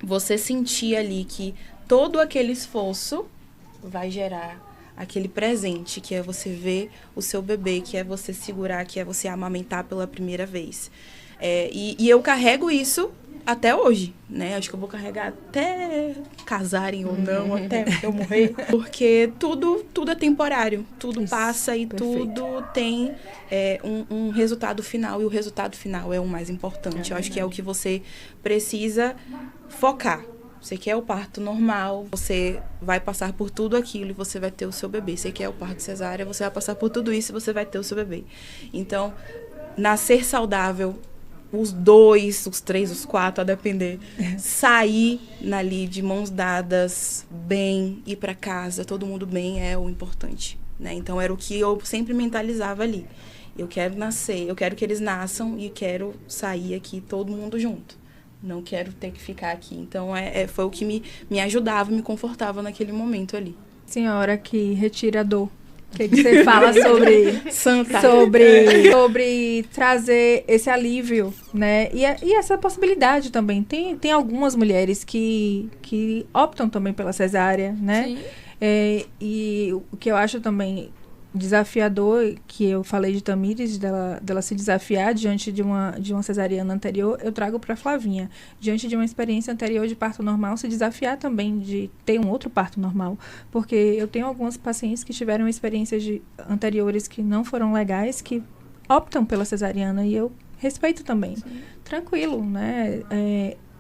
Você sentir ali que todo aquele esforço vai gerar aquele presente, que é você ver o seu bebê, que é você segurar, que é você amamentar pela primeira vez. E eu carrego isso até hoje, né? Acho que eu vou carregar até casarem ou não, até eu morrer. Porque tudo é temporário. Tudo passa e perfeito. Tudo tem um resultado final. E o resultado final é o mais importante. Eu acho que é o que você precisa focar. Você quer o parto normal, você vai passar por tudo aquilo e você vai ter o seu bebê. Você quer o parto cesárea, você vai passar por tudo isso e você vai ter o seu bebê. Então, nascer saudável, os 2, os 3, os 4, a depender, sair ali de mãos dadas, bem, ir para casa, todo mundo bem é o importante, né? Então, era o que eu sempre mentalizava ali. Eu quero nascer, eu quero que eles nasçam e quero sair aqui todo mundo junto. Não quero ter que ficar aqui. Então, foi o que me ajudava, me confortava naquele momento ali. Senhora que retira a dor. O que você fala sobre... Santa. Sobre trazer esse alívio, né? E essa possibilidade também. Tem algumas mulheres que optam também pela cesárea, né? Sim. E o que eu acho também desafiador, que eu falei de Tamires, dela se desafiar diante de uma cesariana anterior, eu trago para Flavinha. Diante de uma experiência anterior de parto normal, se desafiar também de ter um outro parto normal. Porque eu tenho algumas pacientes que tiveram experiências anteriores que não foram legais, que optam pela cesariana, e eu respeito também. Sim. Tranquilo, né?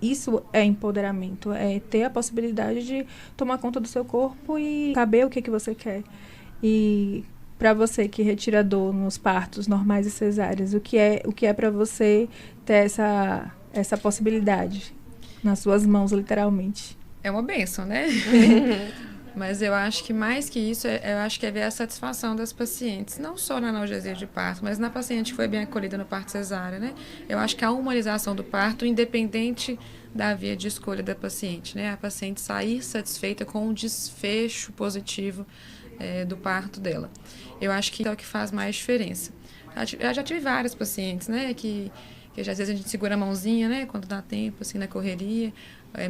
isso é empoderamento, é ter a possibilidade de tomar conta do seu corpo e saber o que você quer. E para você que retira dor nos partos normais e cesáreas, o que é para você ter essa possibilidade nas suas mãos, literalmente? É uma bênção, né? Mas eu acho que mais que isso, eu acho que é ver a satisfação das pacientes, não só na analgesia de parto, mas na paciente que foi bem acolhida no parto cesárea, né? Eu acho que a humanização do parto, independente da via de escolha da paciente, né? A paciente sair satisfeita com um desfecho positivo do parto dela. Eu acho que é o que faz mais diferença. Eu já tive várias pacientes, né? Que às vezes a gente segura a mãozinha, né? Quando dá tempo, assim, na correria.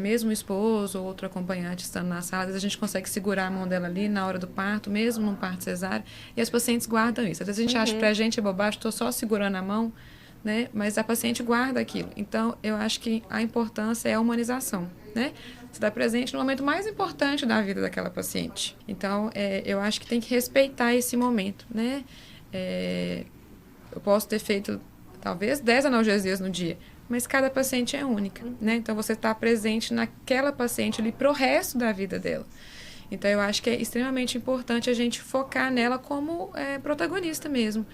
Mesmo o esposo ou outro acompanhante estando na sala, às vezes a gente consegue segurar a mão dela ali na hora do parto, mesmo num parto cesárea, e as pacientes guardam isso. Às vezes a gente acha que pra gente é bobagem, estou só segurando a mão, né? Mas a paciente guarda aquilo. Então, eu acho que a importância é a humanização, né? Você está presente no momento mais importante da vida daquela paciente. Então, eu acho que tem que respeitar esse momento, né? Eu posso ter feito, talvez, 10 analgesias no dia, mas cada paciente é única, né? Então, você está presente naquela paciente ali pro resto da vida dela. Então, eu acho que é extremamente importante a gente focar nela como protagonista mesmo.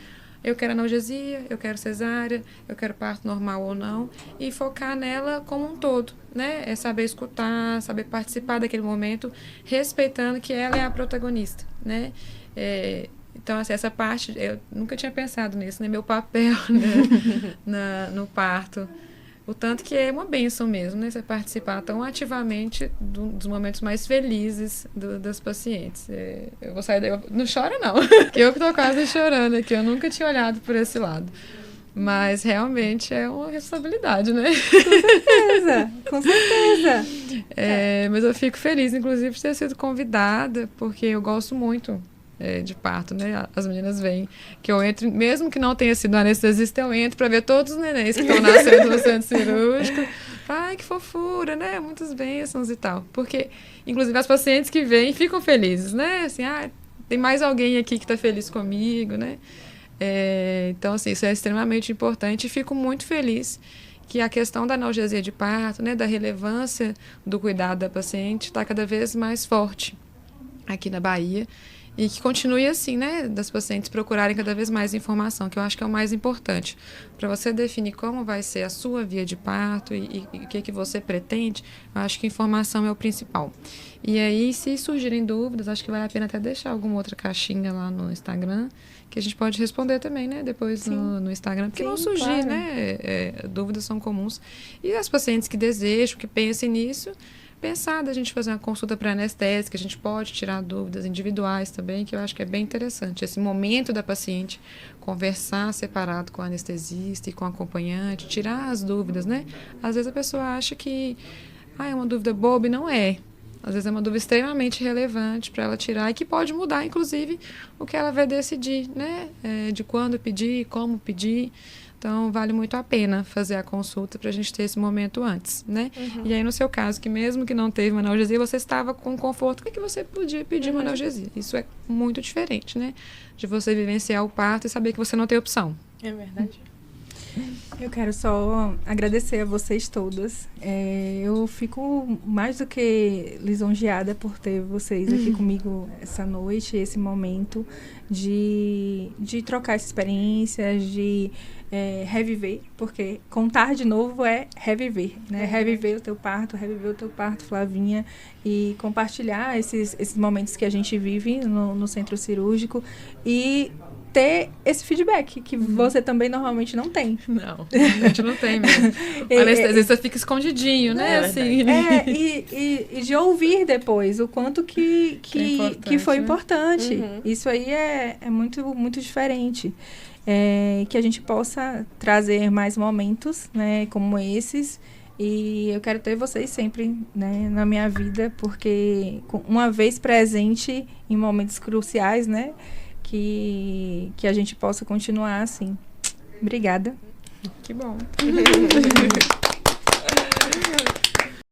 Eu quero analgesia, eu quero cesárea, eu quero parto normal ou não, e focar nela como um todo, né? É saber escutar, saber participar daquele momento, respeitando que ela é a protagonista, né? Então, assim, essa parte, eu nunca tinha pensado nisso, né? Meu papel, né? no parto. O tanto que é uma bênção mesmo, né? Você participar tão ativamente dos momentos mais felizes das pacientes. Eu vou sair daí... Não chora, não. Eu que tô quase chorando aqui. Eu nunca tinha olhado por esse lado. Mas, realmente, é uma responsabilidade, né? Com certeza. Mas eu fico feliz, inclusive, de ter sido convidada, porque eu gosto muito de parto, né? As meninas veem que eu entro, mesmo que não tenha sido anestesista, eu entro para ver todos os nenéns que estão nascendo no centro cirúrgico. Ai, que fofura, né? Muitas bênçãos e tal. Porque, inclusive, as pacientes que vêm ficam felizes, né? Assim, tem mais alguém aqui que está feliz comigo, né? Então, assim, isso é extremamente importante e fico muito feliz que a questão da analgesia de parto, né? Da relevância do cuidado da paciente está cada vez mais forte aqui na Bahia. E que continue assim, né, das pacientes procurarem cada vez mais informação, que eu acho que é o mais importante. Para você definir como vai ser a sua via de parto e o que você pretende, eu acho que informação é o principal. E aí, se surgirem dúvidas, acho que vale a pena até deixar alguma outra caixinha lá no Instagram, que a gente pode responder também, né, depois no Instagram, porque não surgir, claro, né, dúvidas são comuns. E as pacientes que desejam, que pensem nisso, pensar da gente fazer uma consulta pré-anestésica, a gente pode tirar dúvidas individuais também, que eu acho que é bem interessante. Esse momento da paciente conversar separado com o anestesista e com o acompanhante, tirar as dúvidas, né? Às vezes a pessoa acha que é uma dúvida boba e não é. Às vezes é uma dúvida extremamente relevante para ela tirar e que pode mudar, inclusive, o que ela vai decidir, né? De quando pedir, como pedir. Então, vale muito a pena fazer a consulta para a gente ter esse momento antes, né? E aí, no seu caso, que mesmo que não teve uma analgesia, você estava com conforto, o que você podia pedir uma analgesia? Isso é muito diferente, né? De você vivenciar o parto e saber que você não tem opção. É verdade. Eu quero só agradecer a vocês todas. Eu fico mais do que lisonjeada por ter vocês aqui comigo essa noite, esse momento de trocar essa experiência, de reviver, porque contar de novo é reviver, né? Reviver o teu parto, Flavinha, e compartilhar esses momentos que a gente vive no centro cirúrgico e ter esse feedback que você também normalmente não tem. Não, a gente não tem mesmo. O anestesista fica escondidinho, né? Assim. E de ouvir depois o quanto que foi importante. Isso aí é muito, muito diferente. Que a gente possa trazer mais momentos, né, como esses. E eu quero ter vocês sempre, né, na minha vida, porque uma vez presente em momentos cruciais, né, que a gente possa continuar assim. Obrigada. Que bom.